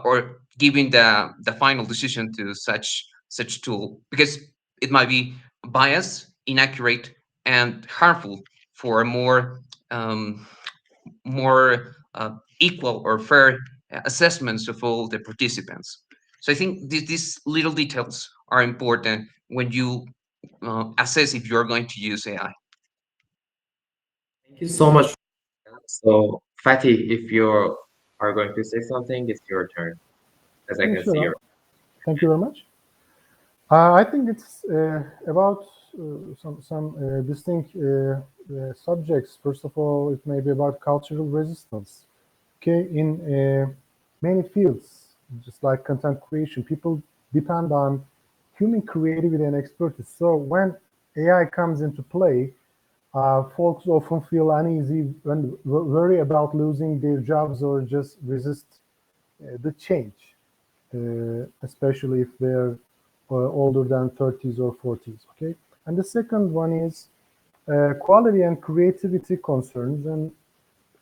or giving the final decision to such tool, because it might be biased, inaccurate, and harmful for a more equal or fair assessments of all the participants. So I think these little details are important when you assess if you're going to use AI. Thank you so much. So, Fatih, if you are going to say something, it's your turn, as I Yeah, can see sure. your. Thank you very much. I think it's about some distinct subjects. First of all, it may be about cultural resistance. Okay, in many fields, just like content creation, people depend on human creativity and expertise. So when AI comes into play, folks often feel uneasy and worry about losing their jobs or just resist the change, especially if they're older than 30s or 40s. Okay, and the second one is quality and creativity concerns. And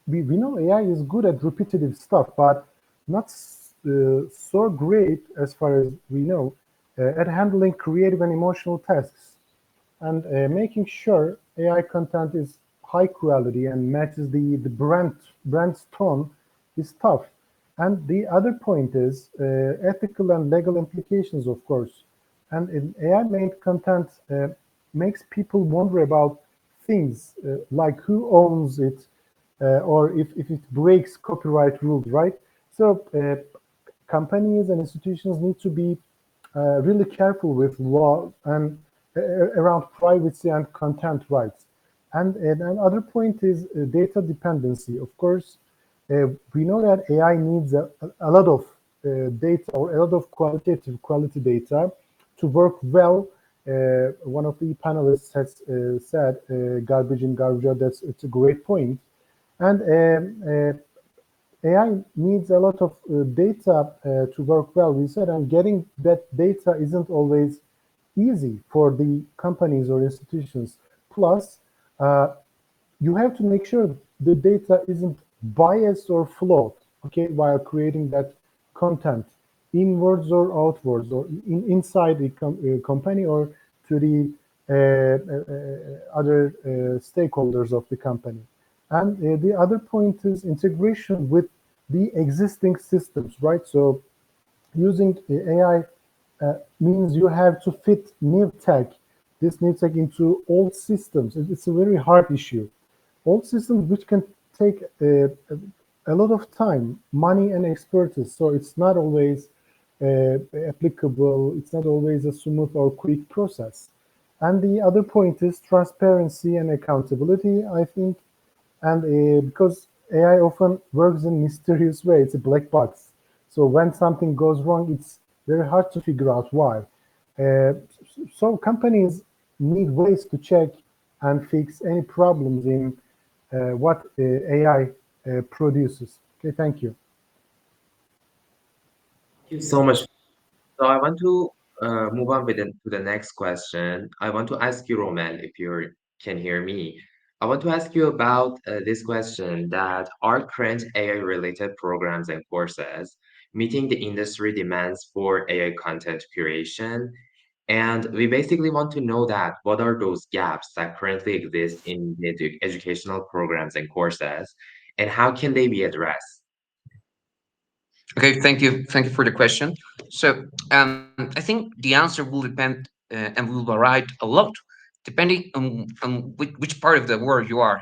we know AI is good at repetitive stuff, but not so great, as far as we know, at handling creative and emotional tasks. And making sure AI content is high quality and matches the brand's tone is tough. And the other point is ethical and legal implications, of course. And in AI-made content makes people wonder about things like who owns it, or if it breaks copyright rules, right? So companies and institutions need to be really careful with law and around privacy and content rights. And another point is data dependency. Of course, we know that AI needs a lot of data, or a lot of quality data to work well. One of the panelists has said, garbage in, garbage out. It's a great point. And AI needs a lot of data to work well, we said, and getting that data isn't always easy for the companies or institutions. Plus, you have to make sure the data isn't biased or flawed, okay, while creating that content, inwards or outwards, or inside the company, or to the other stakeholders of the company. And the other point is integration with the existing systems, right? So using AI means you have to fit new tech this needs like into old systems. It's a very hard issue. Old systems which can take a lot of time, money, and expertise. So it's not always applicable. It's not always a smooth or quick process. And the other point is transparency and accountability, I think. And because AI often works in mysterious way, it's a black box. So when something goes wrong, it's very hard to figure out why. Uh, so companies need ways to check and fix any problems in what AI produces. Okay, thank you. Thank you so much. So I want to move on to the next question. I want to ask you, Romel, if you can hear me. I want to ask you about this question that are current AI-related programs and courses meeting the industry demands for AI content curation? And we basically want to know that what are those gaps that currently exist in the educational programs and courses, and how can they be addressed? Okay, thank you for the question. So, I think the answer will depend and will vary a lot depending on which part of the world you are.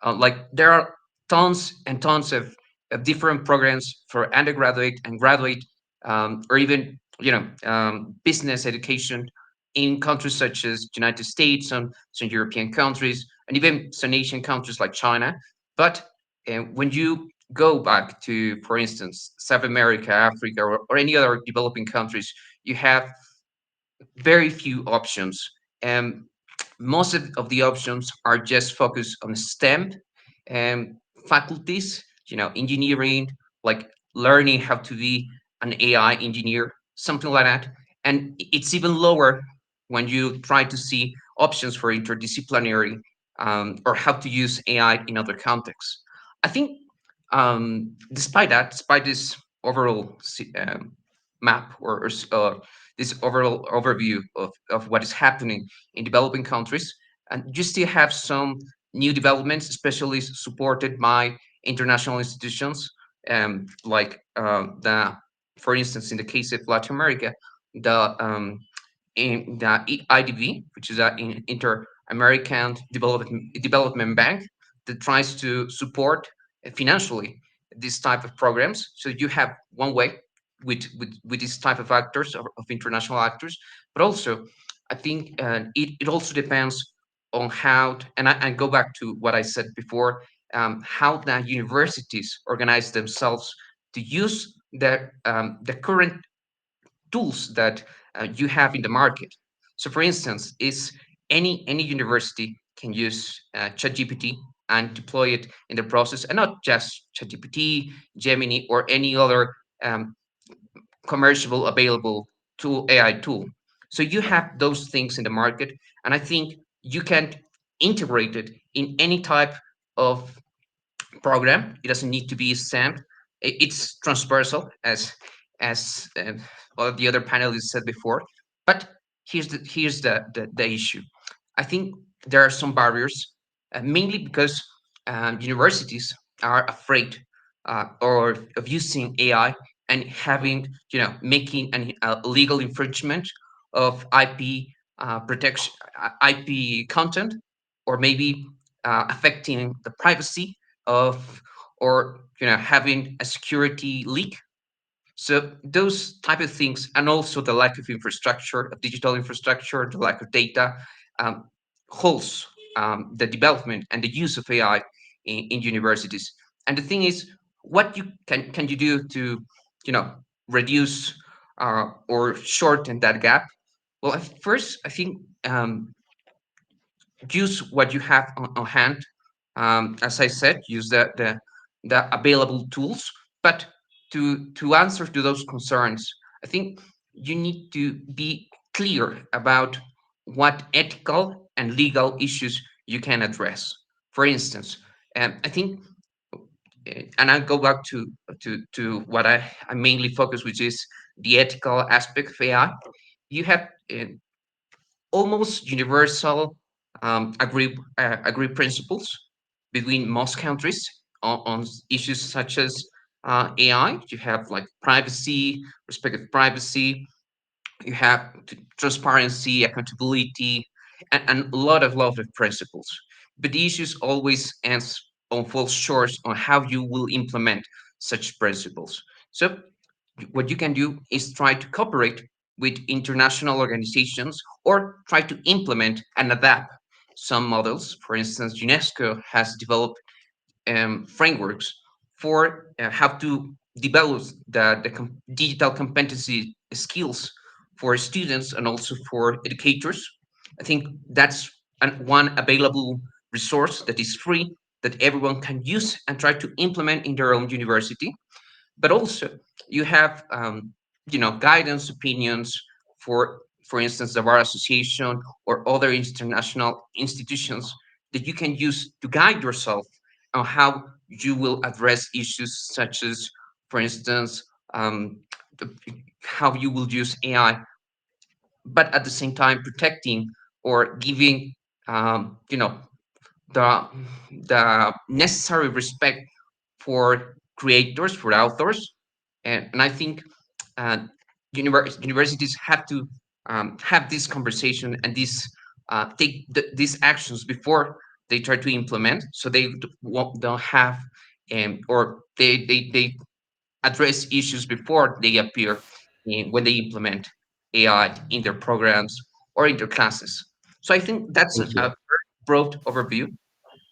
Like there are tons and tons of different programs for undergraduate and graduate, or even business education in countries such as United States, some European countries, and even some Asian countries like China. But when you go back to, for instance, South America, Africa, or any other developing countries, you have very few options. And most of the options are just focused on STEM and faculties, engineering, like learning how to be an AI engineer, something like that. And it's even lower when you try to see options for interdisciplinary, or how to use AI in other contexts. I think, despite that, despite this overall map, or this overall overview of what is happening in developing countries, and you still have some new developments, especially supported by international institutions, like for instance, in the case of Latin America, the IDB, which is an Inter-American Development Bank that tries to support financially this type of programs. So you have one way with this type of actors, of international actors, but also I think it also depends on and I go back to what I said before, how the universities organize themselves to use the current tools that you have in the market. So, for instance, is any university can use ChatGPT and deploy it in the process, and not just ChatGPT, Gemini, or any other um, commercial available tool, AI tool. So you have those things in the market, and I think you can integrate it in any type of program. It doesn't need to be SAMP. It's transversal, as all the other panelists said before. But here's the issue. I think there are some barriers, mainly because universities are afraid or of using AI and having, making an legal infringement of IP protection, IP content, or maybe affecting the privacy of, or having a security leak. So those type of things, and also the lack of infrastructure, of digital infrastructure, the lack of data, um, holds the development and the use of AI in universities. And the thing is, what you can you do to, you know reduce or shorten that gap? Well, at first, I think, use what you have on hand. As I said, use the available tools. But to answer to those concerns, I think you need to be clear about what ethical and legal issues you can address. For instance, I think, and I go back to what I mainly focus, which is the ethical aspect of AI. You have almost universal agree principles between most countries on issues such as AI. You have like privacy, respect of privacy. You have transparency, accountability, and a lot of principles. But the issues always ends on falls short on how you will implement such principles. So what you can do is try to cooperate with international organizations or try to implement and adapt some models. For instance, UNESCO has developed frameworks for how to develop the digital competency skills for students and also for educators. I think that's one available resource that is free that everyone can use and try to implement in their own university. But also you have guidance opinions for instance the bar association or other international institutions that you can use to guide yourself on how you will address issues such as, for instance, um, the- how you will use AI, but at the same time protecting or giving the the necessary respect for creators, for authors, and I think uh, universities have to have this conversation and this take these actions before they try to implement, so they don't have or they address issues before they appear when they implement AI in their programs or in their classes. So I think that's Thank a you. very broad overview,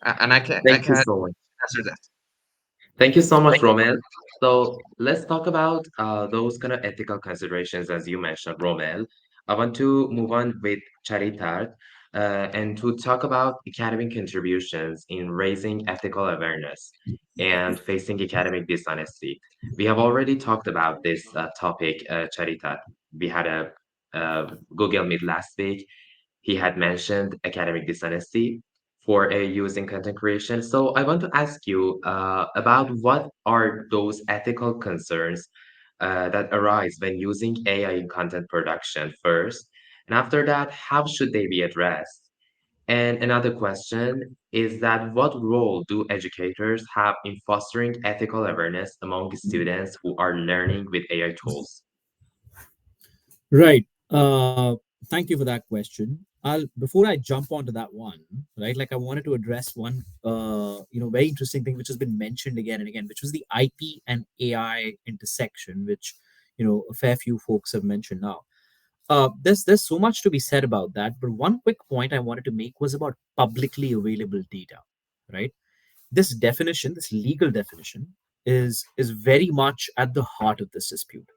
and I Thank you can so much. answer that. Thank you so much, Romel. So let's talk about those kind of ethical considerations as you mentioned, Romel. I want to move on with Charitar and to talk about academic contributions in raising ethical awareness and facing academic dishonesty. We have already talked about this topic, Charitar. We had a Google Meet last week. He had mentioned academic dishonesty for a use in content creation. So I want to ask you about what are those ethical concerns that arise when using AI in content production first, and after that, how should they be addressed? And another question is that what role do educators have in fostering ethical awareness among students who are learning with AI tools? Right. Thank you for that question. I'll before I jump onto that one, right? Like I wanted to address one, very interesting thing which has been mentioned again and again, which was the IP and AI intersection, which a fair few folks have mentioned now. There's so much to be said about that, but one quick point I wanted to make was about publicly available data, right? This definition, this legal definition, is very much at the heart of this dispute.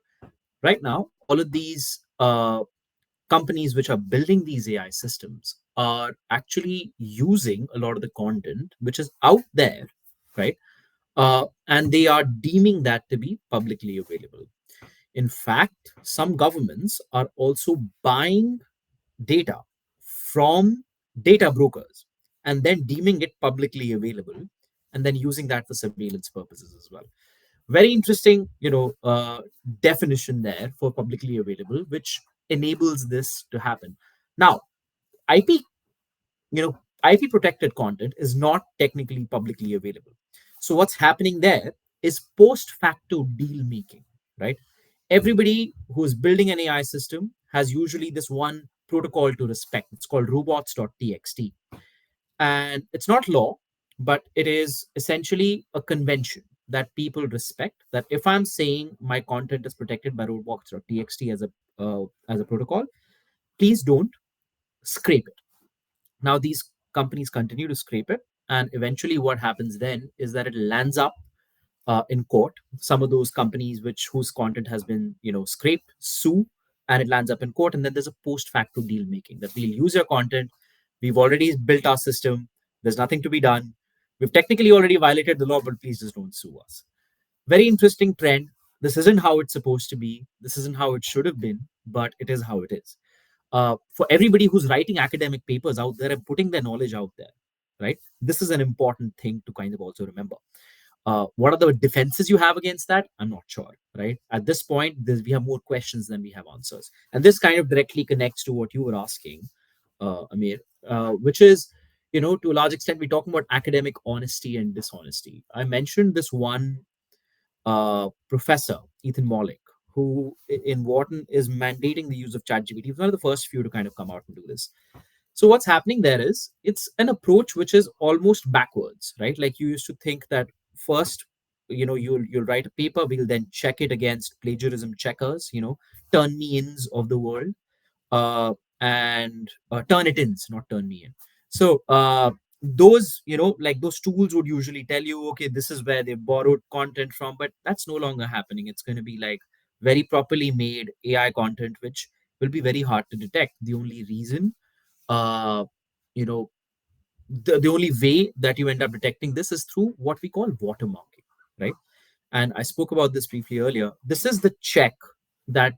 Right now, all of these companies which are building these AI systems are actually using a lot of the content which is out there, right? And they are deeming that to be publicly available. In fact, some governments are also buying data from data brokers and then deeming it publicly available and then using that for surveillance purposes as well. Very interesting, definition there for publicly available, which enables this to happen. Now, IP, IP protected content is not technically publicly available. So what's happening there is post facto deal making, right? Everybody who's building an AI system has usually this one protocol to respect. It's called robots.txt. And it's not law, but it is essentially a convention that people respect. That if I'm saying my content is protected by robots.txt as a protocol, please don't scrape it. Now these companies continue to scrape it, and eventually what happens then is that it lands up in court. Some of those companies whose content has been scraped sue, and it lands up in court. And then there's a post facto deal making that we'll use your content. We've already built our system. There's nothing to be done. We've technically already violated the law, but please just don't sue us. Very interesting trend. This isn't how it's supposed to be. This isn't how it should have been, but it is how it is. For everybody who's writing academic papers out there and putting their knowledge out there, right? This is an important thing to kind of also remember. What are the defenses you have against that? I'm not sure, right? At this point, we have more questions than we have answers. And this kind of directly connects to what you were asking, Amir, which is, to a large extent, we're talking about academic honesty and dishonesty. I mentioned this one professor, Ethan Mollick, who in Wharton is mandating the use of ChatGPT. He's one of the first few to kind of come out and do this. So what's happening there is it's an approach which is almost backwards, right? Like you used to think that first, you'll write a paper, we'll then check it against plagiarism checkers, turn me ins of the world, and turn it ins, not turn me in. So those, like those tools would usually tell you, okay, this is where they borrowed content from, but that's no longer happening. It's going to be like very properly made AI content, which will be very hard to detect. The only reason, uh, you know, the only way that you end up detecting this is through what we call watermarking, right? And I spoke about this briefly earlier. This is the check that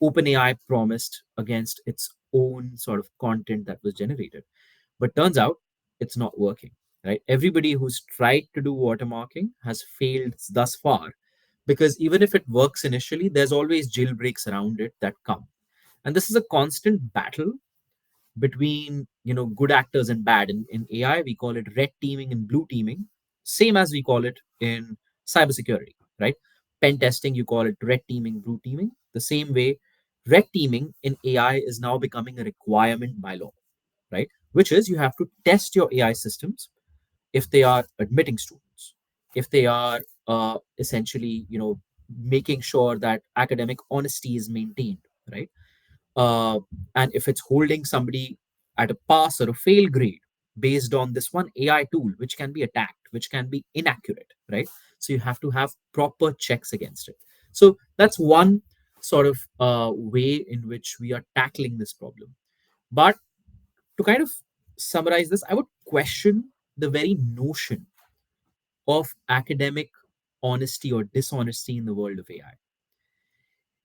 OpenAI promised against its own sort of content that was generated. But turns out it's not working, right? Everybody who's tried to do watermarking has failed thus far, because even if it works initially, there's always jailbreaks around it that come. And this is a constant battle between good actors and bad. In AI, we call it red teaming and blue teaming, same as we call it in cybersecurity, right? Pen testing, you call it red teaming, blue teaming. The same way, red teaming in AI is now becoming a requirement by law, right? Which is you have to test your AI systems if they are admitting students, if they are essentially making sure that academic honesty is maintained, right? uh, and if it's holding somebody at a pass or a fail grade based on this one AI tool, which can be attacked, which can be inaccurate, right? So you have to have proper checks against it. So that's one sort of way in which we are tackling this problem. But to kind of summarize this, I would question the very notion of academic honesty or dishonesty in the world of AI.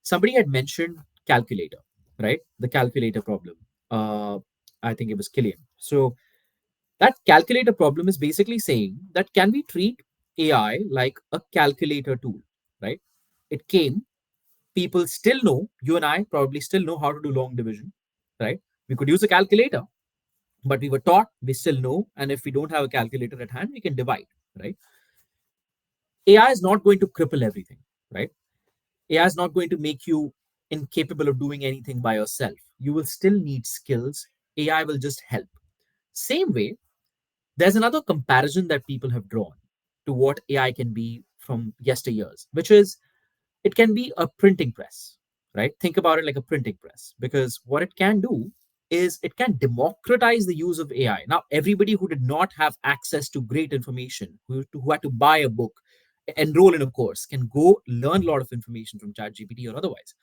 Somebody had mentioned calculator, right? The calculator problem. I think it was Killian. So that calculator problem is basically saying that can we treat AI like a calculator tool, right? It came, people still know, you and I probably still know how to do long division, right? We could use a calculator, but we were taught, we still know. And if we don't have a calculator at hand, we can divide, right? AI is not going to cripple everything, right? AI is not going to make you incapable of doing anything by yourself. You will still need skills. AI will just help. Same way, there's another comparison that people have drawn to what AI can be from yesteryears, which is it can be a printing press, right? Think about it like a printing press, because what it can do is it can democratize the use of AI. Now, everybody who did not have access to great information, who had to buy a book, enroll in a course, can go learn a lot of information from ChatGPT or otherwise.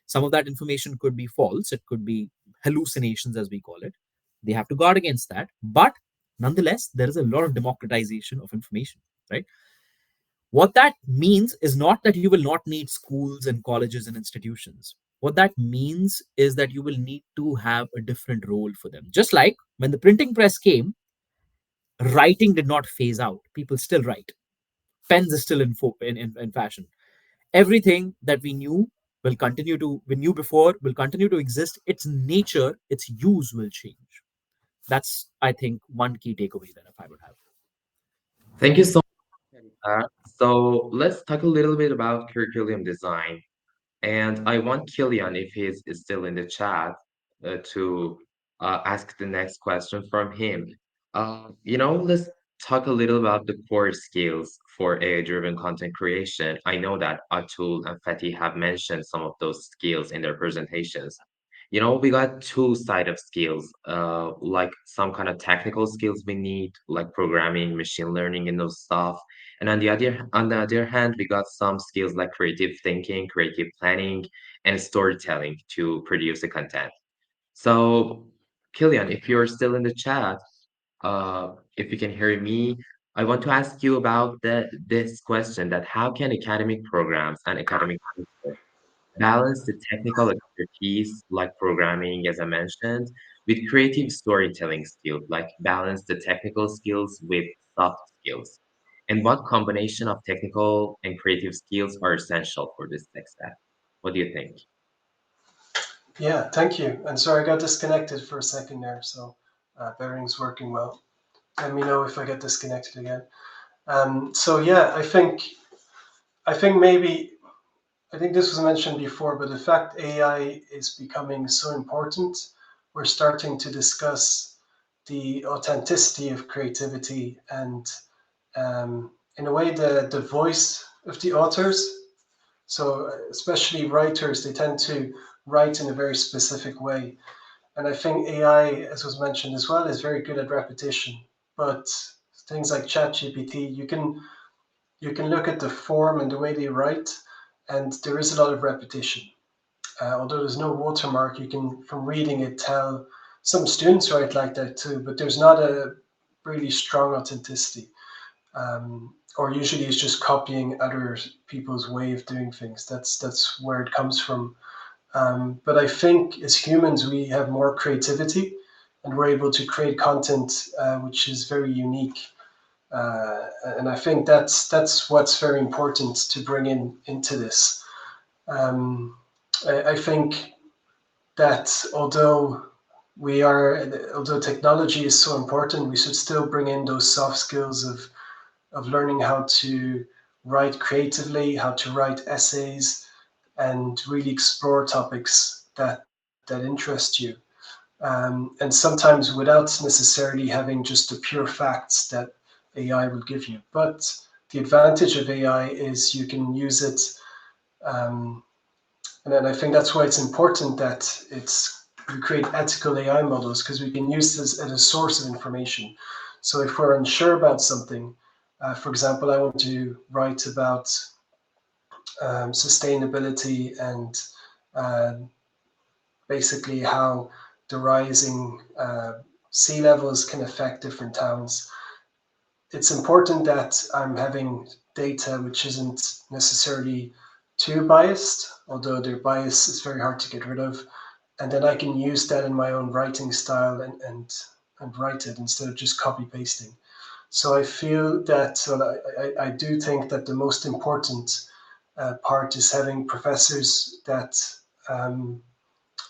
Some of that information could be false, it could be hallucinations, as we call it. They have to guard against that. But nonetheless, there is a lot of democratization of information, right? What that means is not that you will not need schools and colleges and institutions. What that means is that you will need to have a different role for them. Just like when the printing press came, writing did not phase out. People still write. Pens is still in fashion. Everything that we knew before will continue to exist. Its nature, its use will change. That's, I think, one key takeaway that if I would have. Thank you so much. So let's talk a little bit about curriculum design. And I want Killian, if is still in the chat, to ask the next question from him. Let's talk a little about the core skills for AI-driven content creation. I know that Atul and Fatih have mentioned some of those skills in their presentations. We got two side of skills, like some kind of technical skills we need, like programming, machine learning, and those stuff. And on the other hand, we got some skills like creative thinking, creative planning, and storytelling to produce the content. So, Killian, if you're still in the chat, if you can hear me, I want to ask you about this question: that how can academic programs and academic balance the technical expertise like programming, as I mentioned, with creative storytelling skills, like balance the technical skills with soft skills. And what combination of technical and creative skills are essential for this tech stack? What do you think? Yeah, thank you. And sorry, I got disconnected for a second there, so bearing's working well. Let me know if I get disconnected again. So yeah, I think this was mentioned before, but the fact AI is becoming so important we're starting to discuss the authenticity of creativity and, in a way, the voice of the authors. So, especially writers, they tend to write in a very specific way. And I think AI, as was mentioned as well, is very good at repetition. But things like ChatGPT, you can look at the form and the way they write, and there is a lot of repetition. Although there's no watermark, you can, from reading it, tell some students write like that too, but there's not a really strong authenticity. Or usually it's just copying other people's way of doing things. That's where it comes from. But I think as humans, we have more creativity and we're able to create content which is very unique. And I think that's what's very important to bring into this. Um, I think that although technology is so important, we should still bring in those soft skills of learning how to write creatively, how to write essays, and really explore topics that interest you. And sometimes without necessarily having just the pure facts that AI will give you. But the advantage of AI is you can use it, um, and then I think that's why it's important that we create ethical AI models because we can use this as a source of information. So if we're unsure about something, for example, I want to write about sustainability and uh, basically how the rising sea levels can affect different towns. It's important that I'm having data which isn't necessarily too biased, although their bias is very hard to get rid of. And then I can use that in my own writing style and write it instead of just copy pasting. So I feel that, so I do think that the most important part is having professors that, um,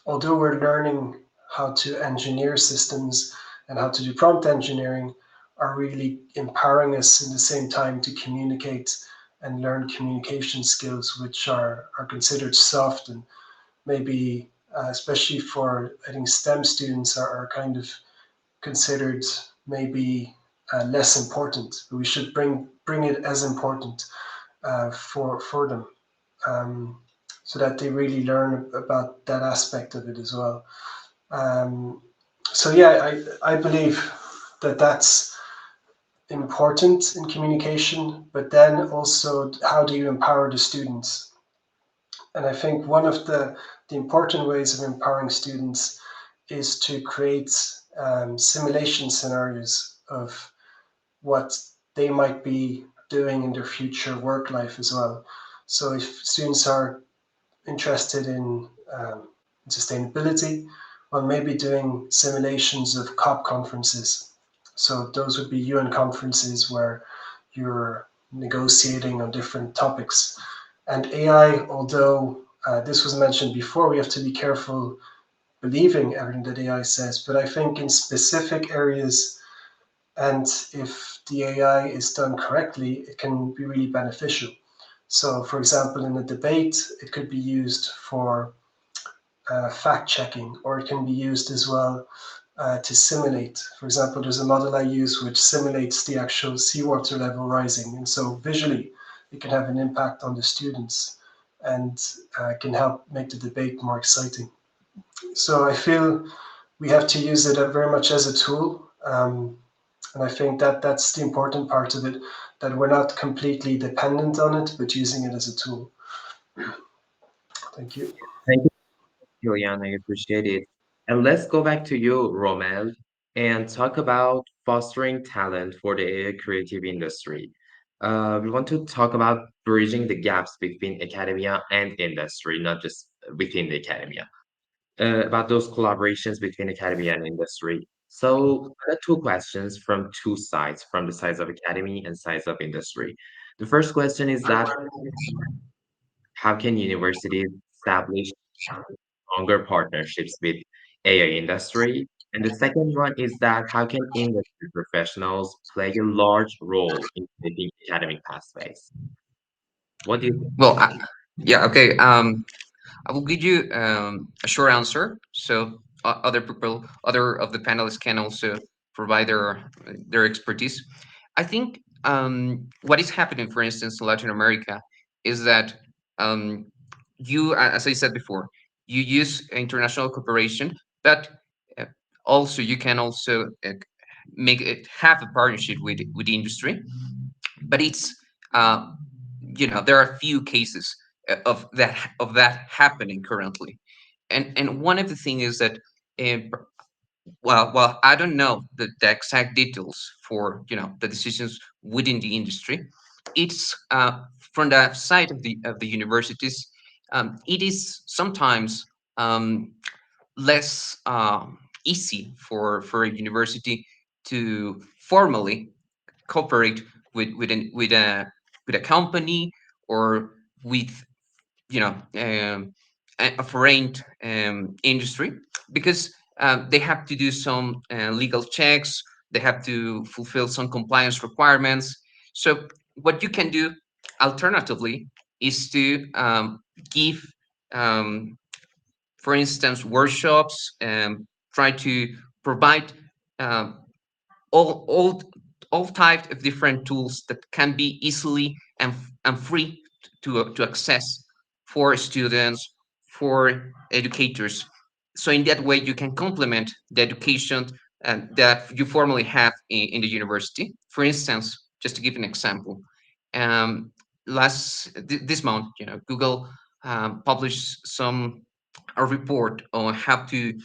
although we're learning how to engineer systems and how to do prompt engineering, are really empowering us in the same time to communicate and learn communication skills, which are considered soft and maybe, especially for, I think, STEM students are kind of considered maybe less important. But we should bring it as important for them, um, so that they really learn about that aspect of it as well. Um, so yeah, I believe that that's important in communication, but then also how do you empower the students? And I think one of the important ways of empowering students is to create simulation scenarios of what they might be doing in their future work life as well. So if students are interested in sustainability, well, maybe doing simulations of COP conferences. So those would be UN conferences where you're negotiating on different topics. And AI, although this was mentioned before, we have to be careful believing everything that AI says. But I think in specific areas, and if the AI is done correctly, it can be really beneficial. So, for example, in a debate, it could be used for fact checking, or it can be used as well to simulate. For example, there's a model I use which simulates the actual seawater level rising. And so visually, it can have an impact on the students and can help make the debate more exciting. So I feel we have to use it very much as a tool. And I think that that's the important part of it, that we're not completely dependent on it, but using it as a tool. Thank you. Thank you, Julian. I appreciate it. And let's go back to you, Romel, and talk about fostering talent for the AI creative industry. We want to talk about bridging the gaps between academia and industry, not just within the academia. About those collaborations between academia and industry. So I got two questions from two sides, from the sides of academy and sides of industry. The first question is that how can universities establish stronger partnerships with AI industry? And the second one is that how can industry professionals play a large role in shaping academic pathways? What do you think? Well, yeah, okay. I will give you a short answer. So other people, other of the panelists can also provide their expertise. I think what is happening, for instance, in Latin America, is that um, as I said before, you use international cooperation, but uh, also you can also make it have a partnership with the industry. But it's uh, there are a few cases of that happening currently, and one of the things is that uh, well, I don't know the exact details for the decisions within the industry. It's from the side of the universities. It is sometimes um, less easy for a university to formally cooperate with a company, or with a foreign industry, because they have to do some legal checks. They have to fulfill some compliance requirements. So what you can do alternatively is to give um, for instance, workshops, try to provide um, all all all types of different tools that can be easily and free to access for students, for educators. So in that way, you can complement the education that you formally have in the university. For instance, just to give an example, um, this month, Google published a report on how to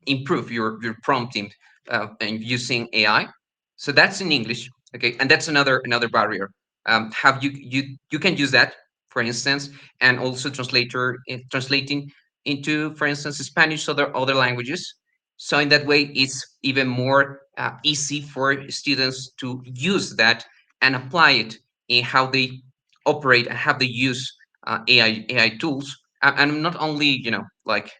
improve your prompting and using AI. So that's in English, okay, and that's another barrier. Have you can use that, for instance, and also translating into, for instance, Spanish, other languages. So in that way, it's even more easy for students to use that and apply it in how they operate and how they use AI tools. And not only like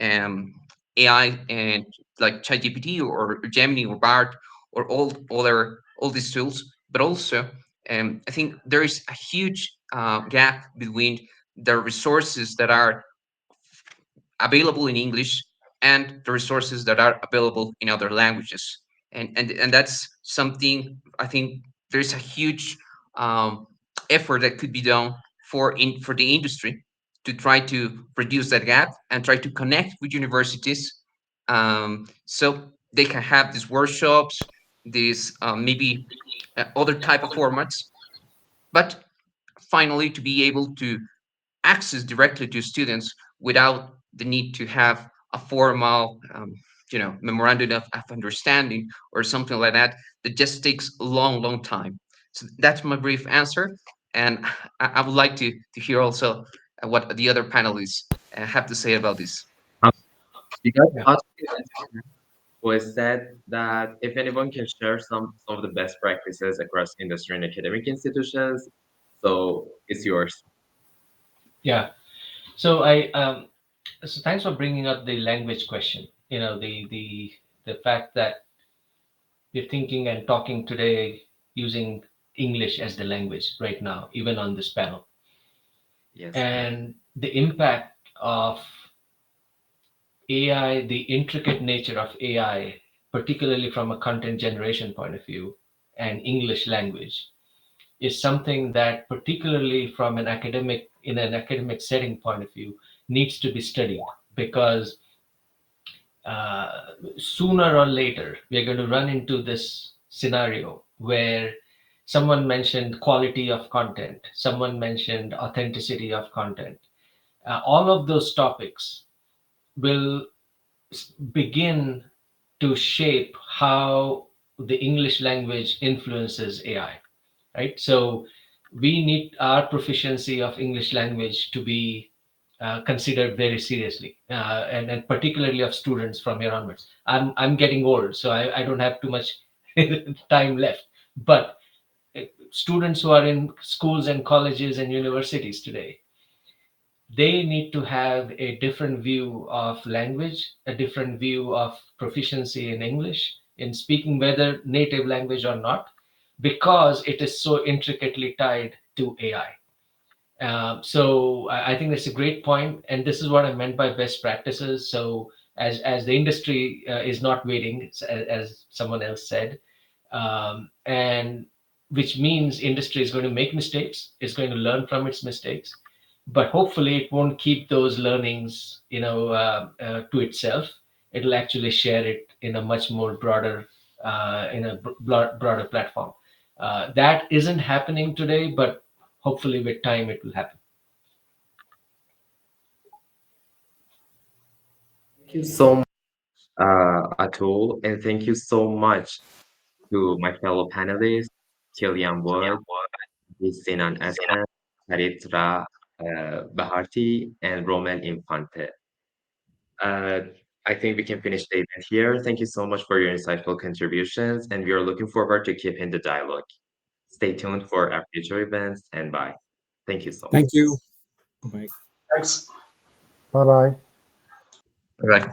um, AI and like ChatGPT or Gemini or Bard or all these tools, but also I think there is a huge gap between the resources that are available in English and the resources that are available in other languages. And that's something I think there's a huge um, effort that could be done for the industry to try to reduce that gap and try to connect with universities, so they can have these workshops, these maybe other type of formats, but finally to be able to access directly to students without the need to have a formal memorandum of understanding or something like that just takes a long time. So that's my brief answer, and I would like to hear also what the other panelists have to say about this. Um, because Yeah. was said that if anyone can share some of the best practices across industry and academic institutions, so it's yours. Yeah. So thanks for bringing up the language question. The fact that we're thinking and talking today using English as the language right now, even on this panel, Yes, correct. and the impact of AI, the intricate nature of AI, particularly from a content generation point of view, and English language, is something that, particularly from an academic setting point of view, needs to be studied, because sooner or later we're going to run into this scenario where someone mentioned quality of content, someone mentioned authenticity of content. All of those topics will begin to shape how the English language influences AI, right? So we need our proficiency of English language to be considered very seriously, and particularly of students from here onwards. I'm getting old, so I don't have too much time left. But students who are in schools and colleges and universities today, they need to have a different view of language, a different view of proficiency in English, in speaking, whether native language or not, because it is so intricately tied to AI. So I think that's a great point, and this is what I meant by best practices. So as the industry is not waiting, as someone else said, and which means industry is going to make mistakes, it's going to learn from its mistakes, but hopefully it won't keep those learnings, to itself. It'll actually share it in a much more broader, broader platform. That isn't happening today, but hopefully with time it will happen. Thank you so much, Atul, and thank you so much to my fellow panelists, Kilian Wood, Sinan Esen, Charitra Baharti, and Roman Infante. Uh, I think we can finish the event here. Thank you so much for your insightful contributions, and we are looking forward to keeping the dialogue. Stay tuned for our future events, and bye. Thank you so much. Thank you. Bye. Thanks. Bye bye. Right.